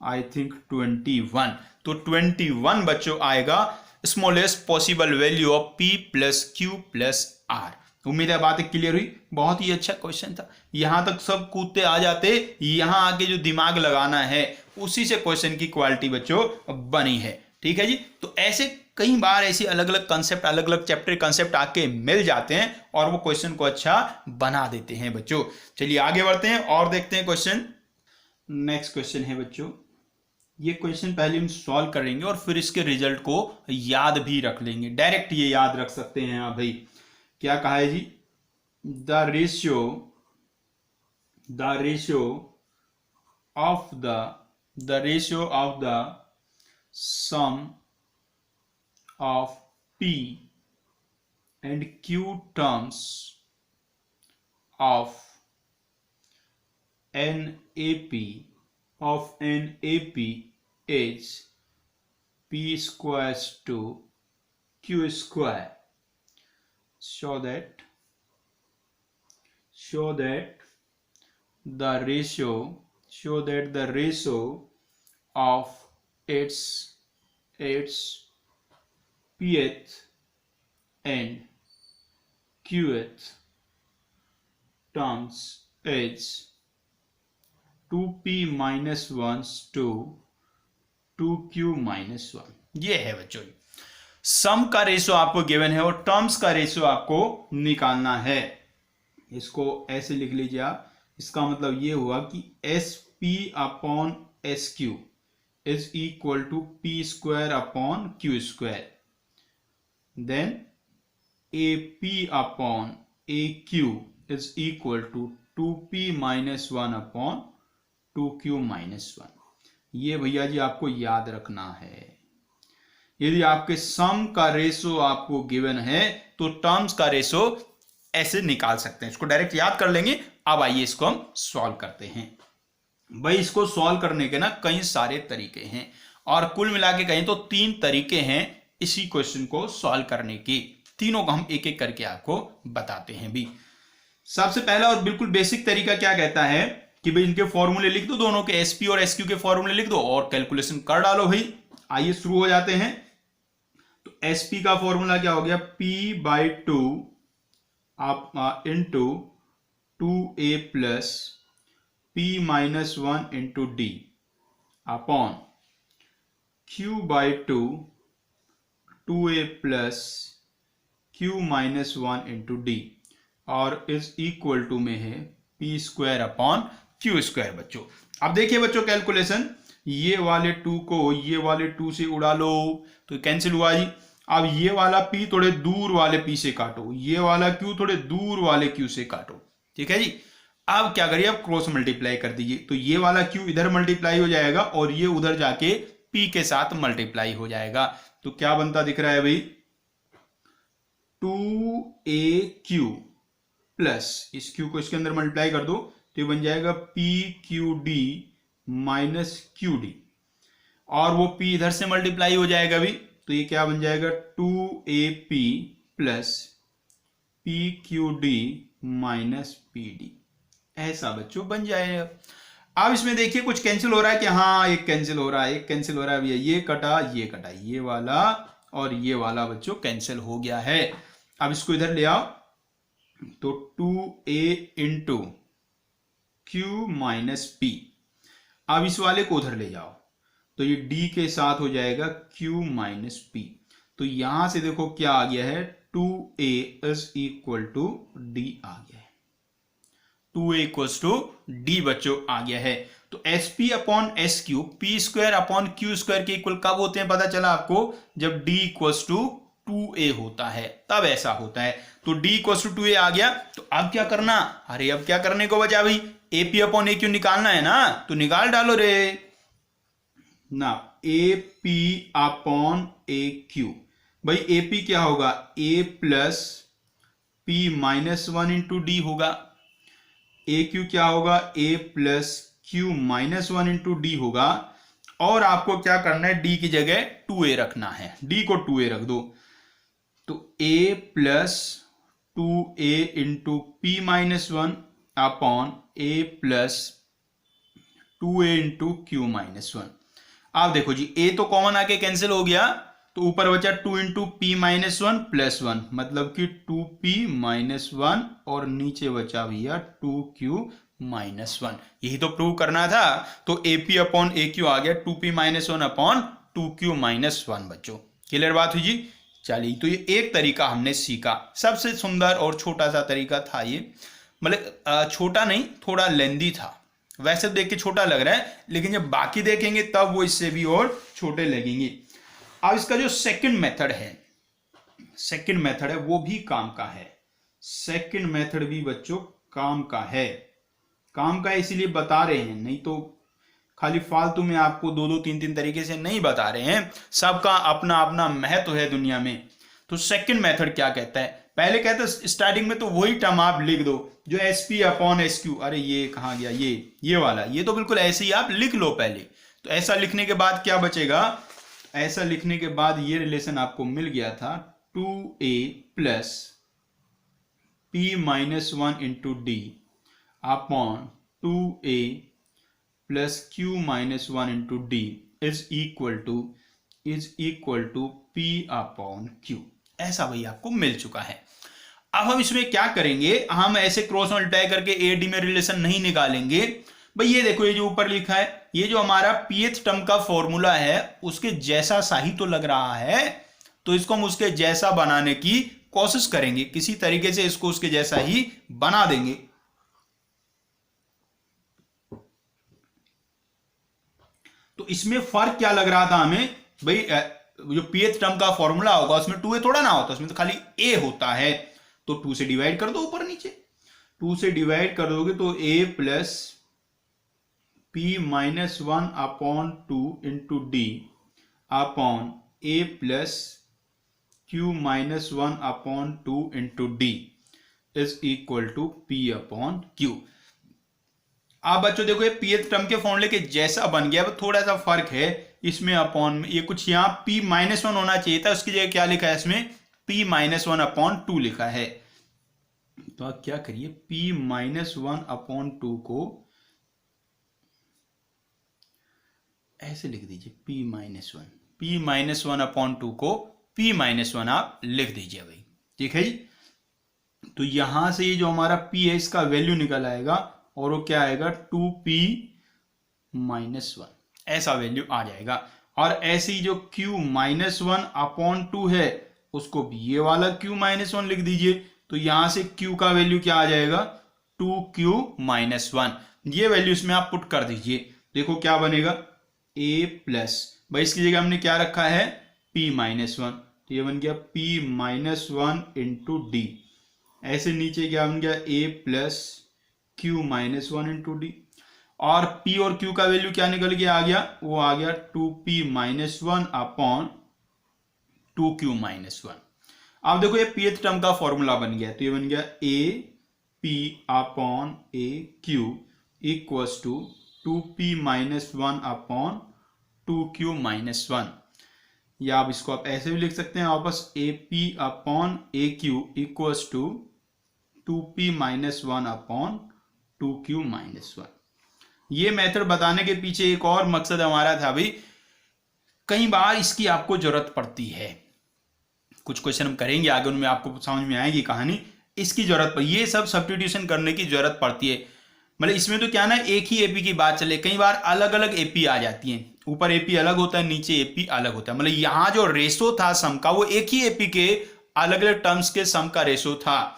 आई थिंक 21। तो 21 बच्चों आएगा smallest possible value of P + Q + R। उम्मीद है बात क्लियर हुई। बहुत ही अच्छा क्वेश्चन था, यहां तक सब कूदते आ जाते, यहां आके जो दिमाग लगाना है उसी से क्वेश्चन की क्वालिटी बच्चों बनी है। ठीक है जी। तो ऐसे कई बार ऐसे अलग अलग कंसेप्ट, अलग अलग चैप्टर कंसेप्ट आके मिल जाते हैं और वो क्वेश्चन को अच्छा बना देते हैं बच्चों। चलिए आगे बढ़ते हैं और देखते हैं क्वेश्चन। नेक्स्ट क्वेश्चन है बच्चों, ये क्वेश्चन पहले हम सॉल्व करेंगे और फिर इसके रिजल्ट को याद भी रख लेंगे। डायरेक्ट ये याद रख सकते हैं आप भाई। क्या कहा है जी? The ratio of the sum of P and Q terms of NAP is P squares to Q square. Show that the ratio of its Pth and Qth terms is 2p - 1 to 2q - 1। ये है बच्चों, सम का ratio आपको given है और terms का ratio आपको निकालना है। इसको ऐसे लिख लीजिए आप। इसका मतलब ये हुआ कि SP/SQ is equal to P²/Q²। then AP/AQ is equal to 2p - 1 2q - 1। ये भैया जी आपको याद रखना है। यदि आपके सम का रेशो आपको गिवन है तो टर्म्स का रेशो ऐसे निकाल सकते हैं। इसको डायरेक्ट याद कर लेंगे। अब आइए इसको हम सॉल्व करते हैं। भाई इसको सॉल्व करने के ना कई सारे तरीके हैं और कुल मिला के कहें तो 3 तरीके हैं इसी क्वेश्चन को सॉल्व करने की। तीनों को हम एक एक करके आपको बताते हैं भी। सबसे पहला और बिल्कुल बेसिक तरीका क्या कहता है कि भाई इनके फॉर्मूले लिख दो, दोनों के एसपी और एसक्यू के फॉर्मूले लिख दो और कैलकुलेशन कर डालो भाई। आइए शुरू हो जाते हैं। तो एसपी का फॉर्मूला क्या हो गया? P/2 आप into 2a plus P - 1 into D upon Q/2 2a plus Q - 1 into D और इज इक्वल टू में है P²/Q²। बच्चों अब देखिए बच्चों कैलकुलेशन, ये वाले 2 को ये वाले 2 से उड़ा लो तो कैंसिल हुआ जी। अब ये वाला P थोड़े दूर वाले P से काटो, ये वाला Q थोड़े दूर वाले Q से काटो। ठीक है जी। अब क्या करिए, अब क्रॉस मल्टीप्लाई कर दीजिए तो ये वाला Q इधर मल्टीप्लाई हो जाएगा और ये उधर जाके P के साथ मल्टीप्लाई हो जाएगा। तो क्या बनता दिख रहा है भाई? 2AQ प्लस इस Q को इसके अंदर मल्टीप्लाई कर दो तो ये बन जाएगा PQD माइनस QD और वो P इधर से मल्टीप्लाई हो जाएगा भी तो ये क्या बन जाएगा? 2AP plus PQD minus PD। ऐसा बच्चों बन जाएगा। अब इसमें देखिए कुछ कैंसिल हो रहा है कि हाँ एक कैंसिल हो रहा है, एक कैंसिल हो रहा है भैया। ये कटा, ये वाला और ये वाला बच्चों कैंसिल हो गया है। अब इसको इधर ले आओ तो 2a into Q minus P। अब इस वाले को उधर ले जाओ तो ये D के साथ हो जाएगा Q माइनस P। तो यहां से देखो क्या आ गया है? 2a is equal to D आ गया है। 2a इक्वल्स टू D बच्चों आ गया है। तो SP/SQ P²/Q² के इक्वल कब होते हैं पता चला आपको? जब D इक्वल्स टू 2a होता है तब ऐसा होता है। तो D इक्वल्स टू 2a आ गया। तो अब क्या करना? अरे अब क्या करने को बचा भाई? AP/AQ निकालना है ना, तो निकाल डालो रे ना। AP/AQ भाई AP क्या होगा? A plus P - 1 into D होगा। AQ क्या होगा? A plus Q - 1 into D होगा। और आपको क्या करना है? D की जगह 2a रखना है। D को 2a रख दो तो A plus 2a into P - 1 upon A plus 2a into Q minus 1। आप देखो जी, a तो कॉमन आके कैंसिल हो गया, तो ऊपर बचा 2 इंटू पी माइनस 1 प्लस 1, मतलब कि 2p माइनस 1, और नीचे बचा भैया 2q माइनस 1। यही तो प्रूव करना था। तो AP अपॉन AQ आ गया 2p minus 1 upon 2q minus 1। बच्चों क्लियर बात हुई जी। चलिए, तो ये एक तरीका हमने सीखा, सबसे सुंदर और छोटा सा तरीका था ये, मतलब छोटा नहीं, थोड़ा लेंदी था। वैसे देख के छोटा लग रहा है, लेकिन जब बाकी देखेंगे तब वो इससे भी और छोटे लगेंगे। अब इसका जो सेकंड मेथड है वो भी काम का है। सेकंड मेथड भी बच्चों काम का है, इसीलिए बता रहे हैं, नहीं तो खाली फालतू में आपको दो दो तीन तीन तरीके से नहीं बता रहे हैं। सबका अपना अपना महत्व है दुनिया में। तो सेकंड मेथड क्या कहता है? पहले कहता है स्टार्टिंग में तो वही टर्म आप लिख दो जो SP अपॉन SQ। अरे ये कहाँ गया, ये वाला, ये तो बिल्कुल ऐसे ही आप लिख लो पहले। तो ऐसा लिखने के बाद क्या बचेगा? ऐसा लिखने के बाद ये रिलेशन आपको मिल गया था 2a plus p minus 1 into d upon 2a plus q minus 1 into d is equal to p upon q। ऐसा भाई आपको मिल चुका है। अब हम इसमें क्या करेंगे, हम ऐसे क्रॉस मल्टीप्लाई करके AD में रिलेशन नहीं निकालेंगे भाई। ये देखो, ये जो ऊपर लिखा है, ये जो हमारा pth टर्म का फॉर्मूला है उसके जैसा सा ही तो लग रहा है, तो इसको हम उसके जैसा बनाने की कोशिश करेंगे, किसी तरीके से इसको उसके जैसा ही बना देंगे। तो इसमें फर्क क्या लग रहा था हमें भाई, जो pth टर्म का फॉर्मूला होगा उसमें 2a थोड़ा ना होता, उसमें तो खाली a होता है। तो 2 से डिवाइड कर दो, ऊपर नीचे 2 से डिवाइड कर दोगे तो a plus p minus 1 upon 2 into d upon a plus q minus 1 upon 2 into d is equal to p upon q। आप बच्चों देखो, ये pth टर्म के फॉर्मूले के जैसा बन गया, थोड़ा सा फर्क है इसमें अपॉन में। ये कुछ यहाँ p माइनस 1 होना चाहिए था, उसकी जगह क्या लिखा है इसमें p माइनस 1 अपॉन 2 लिखा है। तो आप क्या करिए, p माइनस 1 अपॉन 2 को ऐसे लिख दीजिए, p माइनस 1 अपॉन 2 को p माइनस 1 आप लिख दीजिए भाई। ठीक है जी। तो यहां से ये जो हमारा p है इसका वैल्यू निकल आएगा, और वो क्या आएगा 2p माइनस 1, ऐसा वैल्यू आ जाएगा। और ऐसे ही जो q माइनस 1 अपॉन 2 है उसको भी ये वाला q माइनस 1 लिख दीजिए। तो यहां से q का वैल्यू क्या आ जाएगा 2q माइनस 1, ये वैल्यू इसमें आप पुट कर दीजिए। देखो क्या बनेगा, a प्लस, भाई इसकी जगह हमने क्या रखा है p माइनस 1, तो ये बन गया p माइनस 1 इंटू डी। ऐसे नीचे क्या बन गया a plus q minus 1 into D, और p और q का वैल्यू क्या निकल के आ गया, वो आ गया 2p minus 1 upon 2q minus 1। अब देखो ये pth टर्म का फॉर्मूला बन गया, तो ये बन गया a p upon a q equals to 2p minus 1 upon 2q minus 1। या आप इसको आप ऐसे भी लिख सकते हैं वापस, AP upon AQ equals to 2p minus 1 upon 2q minus 1। ये मेथड बताने के पीछे एक और मकसद हमारा था भाई, कई बार इसकी आपको जरूरत पड़ती है। कुछ क्वेश्चन हम करेंगे आगे, उनमें आपको समझ में आएगी कहानी, इसकी जरूरत पर ये सब सब्स्टिट्यूशन करने की जरूरत पड़ती है। मतलब इसमें तो क्या ना, एक ही एपी की बात चले, कई बार अलग अलग एपी आ जाती हैं, ऊपर एपी अलग होता है, नीचे एपी अलग होता है। मतलब यहाँ जो रेशो था सम का, वो एक ही एपी के अलग अलग टर्म्स के सम का रेशो था।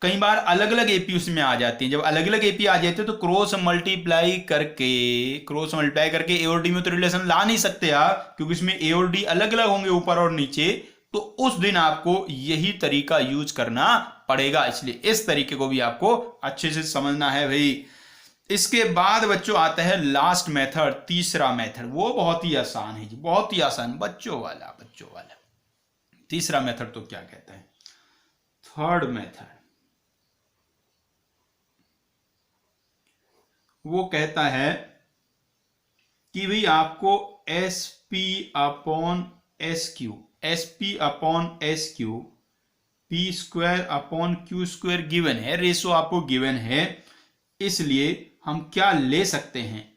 कई बार अलग अलग एपी उसमें आ जाती हैं। जब अलग अलग एपी आ जाते हैं तो क्रॉस मल्टीप्लाई करके ए और डी में तो रिलेशन ला नहीं सकते आप, क्योंकि इसमें ए और डी अलग अलग होंगे ऊपर और नीचे। तो उस दिन आपको यही तरीका यूज करना पड़ेगा, इसलिए इस तरीके को भी आपको अच्छे से समझना है भाई। इसके बाद बच्चों आता है लास्ट मेथड, तीसरा मेथड। वो बहुत ही आसान है जी, बहुत ही आसान, बच्चों वाला। तीसरा मेथड तो क्या कहता है, थर्ड मेथड, वो कहता है कि भाई आपको SP upon SQ p square upon q square given है, रेशो आपको गिवन है। इसलिए हम क्या ले सकते हैं,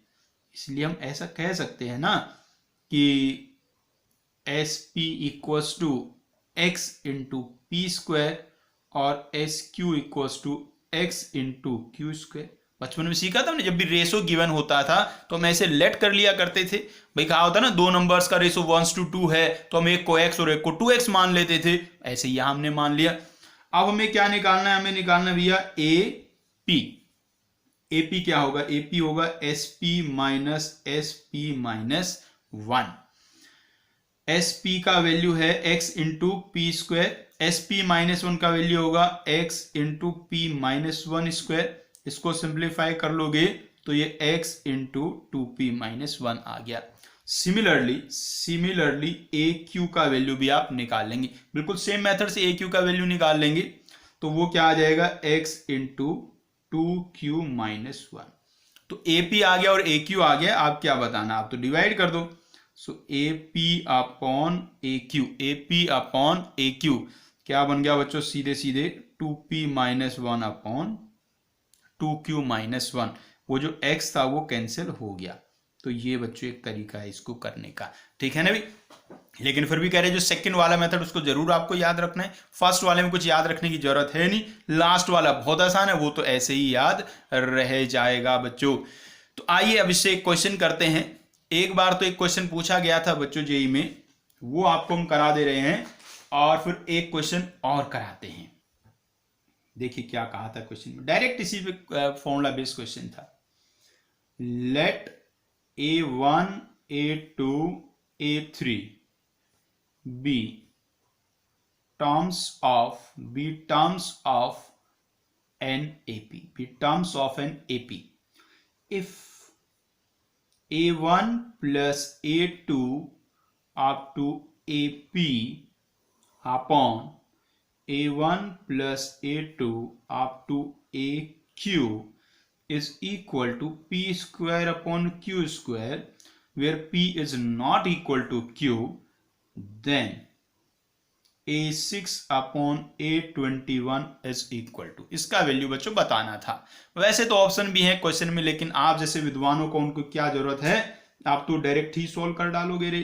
इसलिए हम ऐसा कह सकते हैं ना कि S P equals to x into P square और S Q equals to x into Q square. बचपन में सीखा था हमने, जब भी रेशो गिवन होता था तो हम ऐसे लेट कर लिया करते थे। भाई कहा होता ना दो नंबर्स का रेशो 1:2 है तो हम एक को x और एक को 2x मान लेते थे, ऐसे ही हमने मान लिया। अब हमें क्या निकालना है, हमें निकालना भैया ए पी। ए पी क्या होगा, ए पी होगा S P minus 1। S P का वैल्यू है x into P square, S P -1 का वैल्यू होगा x इंटू पी -1 स्क्वायर। इसको सिंप्लीफाई कर लोगे तो ये x इंटू 2p -1 आ गया। सिमिलरली ए क्यू का वैल्यू भी आप निकाल लेंगे, बिल्कुल सेम मेथड से ए क्यू का वैल्यू निकाल लेंगे तो वो क्या आ जाएगा x इंटू 2q -1। तो ए पी आ गया और ए क्यू आ गया, आप क्या बताना, आप तो डिवाइड कर दो। So a P upon a Q क्या बन गया बच्चों, सीधे सीधे 2p -1 अपॉन 2q -1। वो जो x था वो कैंसिल हो गया। तो ये बच्चों एक तरीका है इसको करने का, ठीक है ना भी। लेकिन फिर भी कह रहे जो सेकंड वाला मेथड उसको जरूर आपको याद रखना है, फर्स्ट वाले में कुछ याद रखने की जरूरत है नहीं, लास्ट वाला बहुत आसान है, वो तो ऐसे ही याद रह जाएगा बच्चों। तो आइए अब इससे एक क्वेश्चन करते हैं। एक बार तो एक क्वेश्चन पूछा गया था बच्चों जेईई में, वो आपको हम करा दे रहे हैं और फिर एक क्वेश्चन और कराते हैं। देखिए क्या कहा था क्वेश्चन में, डायरेक्ट इसी पे फॉर्मूला बेस्ड क्वेश्चन था। Let A1 A2 A3 be terms of an AP if A1 plus A2 up to AP upon A1 plus A2 up to AQ is equal to P square upon Q square, where P is not equal to Q, then A6 upon A21 is equal to, इसका value बच्चों बताना था। वैसे तो option भी है question में, लेकिन आप जैसे विद्वानों को उनको क्या जरूरत है, आप तो डायरेक्ट ही सोल्व कर डालोगे रे।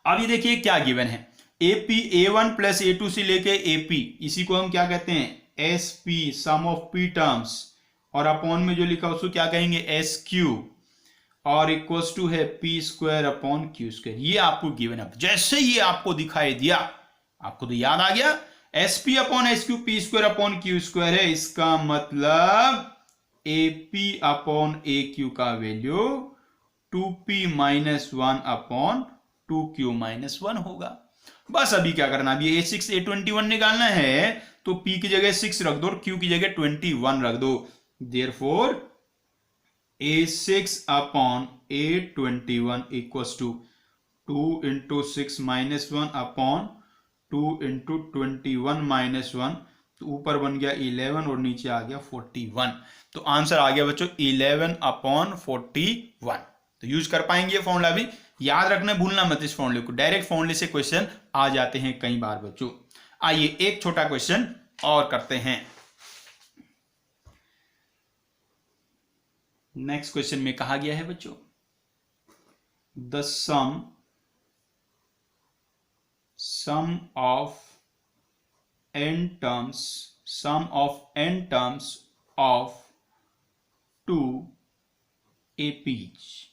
अब ये देखिए क्या गिवन है, AP A1 प्लस A2 से लेके AP, इसी को हम क्या कहते हैं, SP sum of P terms, और अपॉन में जो लिखा उसको क्या कहेंगे, SQ, और इक्वल्स टू है P square upon Q square. ये आपको गिवन है, जैसे ये आपको दिखाई दिया आपको तो याद आ गया, SP upon SQ P square upon Q square है, इसका मतलब AP अपॉन AQ का वैल्यू 2P -1 अपॉन 2Q -1 होगा। बस अभी क्या करना, अभी A6 A21 निकालना है तो P की जगह 6 रख दो और Q की जगह 21 रख दो। Therefore A6 upon A21 equals to 2 into 6 -1 upon 2 into 21 -1, तो ऊपर बन गया 11 और नीचे आ गया 41। तो आंसर आ गया बच्चों 11 अपॉन 41। तो यूज कर पाएंगे फॉर्मूला भी, याद रखना भूलना मत इस फॉर्मूले को, डायरेक्ट फॉर्मूले से क्वेश्चन आ जाते हैं कई बार बच्चों। आइए एक छोटा क्वेश्चन और करते हैं। नेक्स्ट क्वेश्चन में कहा गया है बच्चों, the sum of n terms of two APs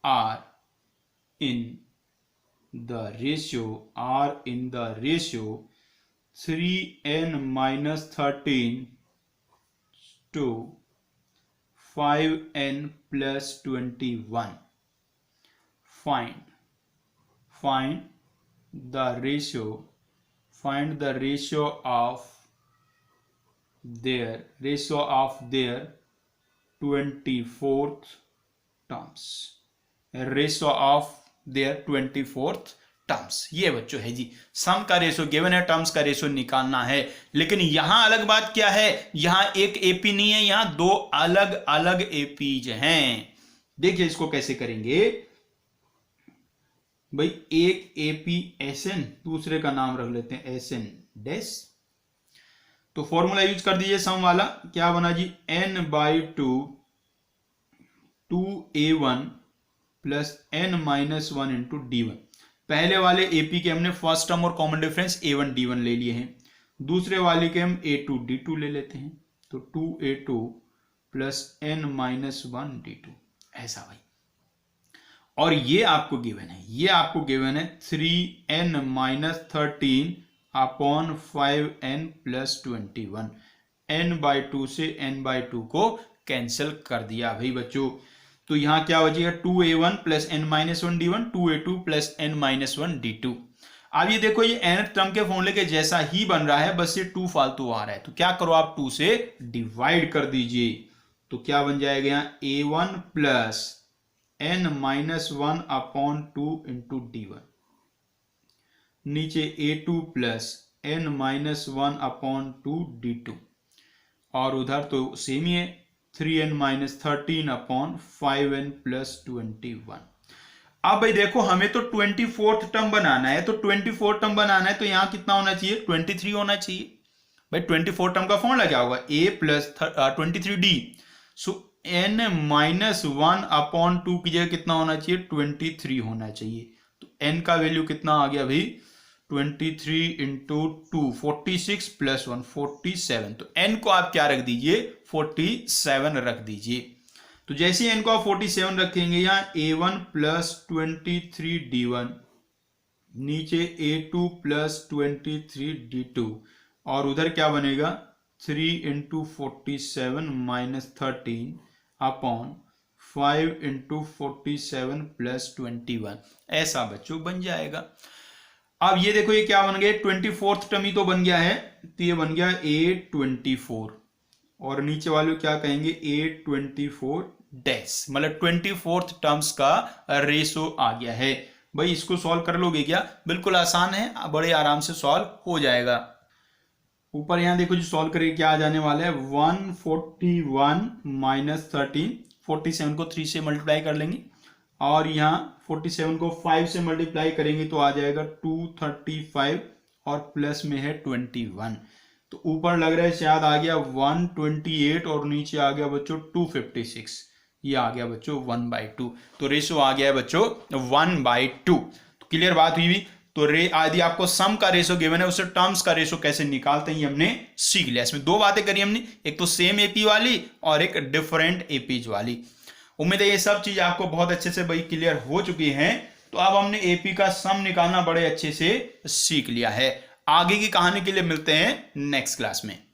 are in the ratio 3n minus 13 to 5n plus 21. Find the ratio of their 24th terms. Ratio of their 24th terms. ये बच्चों है जी, सम का ratio given है, terms का ratio निकालना है। लेकिन यहां अलग बात क्या है, यहां एक एपी नहीं है, यहां दो अलग अलग एपीज हैं। देखिए इसको कैसे करेंगे भाई, एक एपी एसएन, दूसरे का नाम रख लेते हैं एसएन डैश, तो फॉर्मूला यूज कर दीजिए सम वाला, क्या बना जी, n/2 2a1 plus n-1 into d1। पहले वाले AP के हमने फर्स्ट टर्म और कॉमन डिफरेंस a1 d1 ले लिए हैं, दूसरे वाले के हम a2 d2 ले लेते हैं, तो 2a2 प्लस n-1 d2, ऐसा भाई। और ये आपको गिवन है, ये आपको गिवन है 3n-13 upon 5n plus 21। n/2 से n/2 को कैंसिल कर दिया भाई बच्चों, तो यहां क्या बचेगा 2a1 plus n-1 d1, 2a2 plus n-1 d2। अब ये देखो ये n टर्म के फॉर्मूले के जैसा ही बन रहा है, बस ये 2 फालतू आ रहा है, तो क्या करो आप 2 से डिवाइड कर दीजिए, तो क्या बन जाएगा यहाँ a1 plus n-1 upon 2 into d1, नीचे a2 plus n-1 upon 2 d2, और उधर तो सेम ही है 3n-13 अपॉन 5n प्लस 21। अब भाई देखो हमें तो 24th टर्म बनाना है, तो 24th टर्म बनाना है तो यहां कितना होना चाहिए, 23 होना चाहिए भाई। 24th टर्म का फॉर्मूला क्या होगा, a plus 23d, so n-1 upon 2 की जगह कितना होना चाहिए, 23 होना चाहिए। तो n का वैल्यू कितना आ गया भाई, 23 इंटू 2 46 प्लस 1 47, तो n को आप क्या रख दीजिए, 47 रख दीजिए। तो जैसे n को आप 47 रखेंगे, यहाँ a1 प्लस 23 d1, नीचे a2 प्लस 23 d2, और उधर क्या बनेगा 3 into 47 minus 13 upon 5 into 47 plus 21, ऐसा बच्चों बन जाएगा। अब ये देखो ये क्या बन गया, 24th टर्म ही तो बन गया है, तो ये बन गया a24, और नीचे वाले क्या कहेंगे a24 डैश, मतलब 24th टर्म्स का रेशो आ गया है। भाई इसको सॉल्व कर लोगे क्या, बिल्कुल आसान है, बड़े आराम से सॉल्व हो जाएगा। ऊपर यहां देखो जो सॉल्व करेंगे क्या आ जाने वाला है, 141 माइनस 13, 47 को 3 से मल्टीप्लाई कर लेंगे, और यहाँ 47 को 5 से मल्टीप्लाई करेंगे तो आ जाएगा 235, और प्लस में है 21, तो ऊपर लग रहा है शायद आ गया 128, और नीचे आ गया बच्चों 256, ये आ गया बच्चों 1/2, तो रेशो आ गया है बच्चों 1/2। तो क्लियर बात हुई भी, तो यदि आपको सम का रेशो गिवन है, उससे टर्म्स का रेशो कैसे निकालते हैं ये हमने सीख लिया। इसमें 2 बातें करी हमने, एक तो सेम एपी वाली और एक डिफरेंट एपीज वाली। उम्मीद है ये सब चीज आपको बहुत अच्छे से भाई क्लियर हो चुकी हैं। तो अब हमने एपी का सम निकालना बड़े अच्छे से सीख लिया है। आगे की कहानी के लिए मिलते हैं नेक्स्ट क्लास में।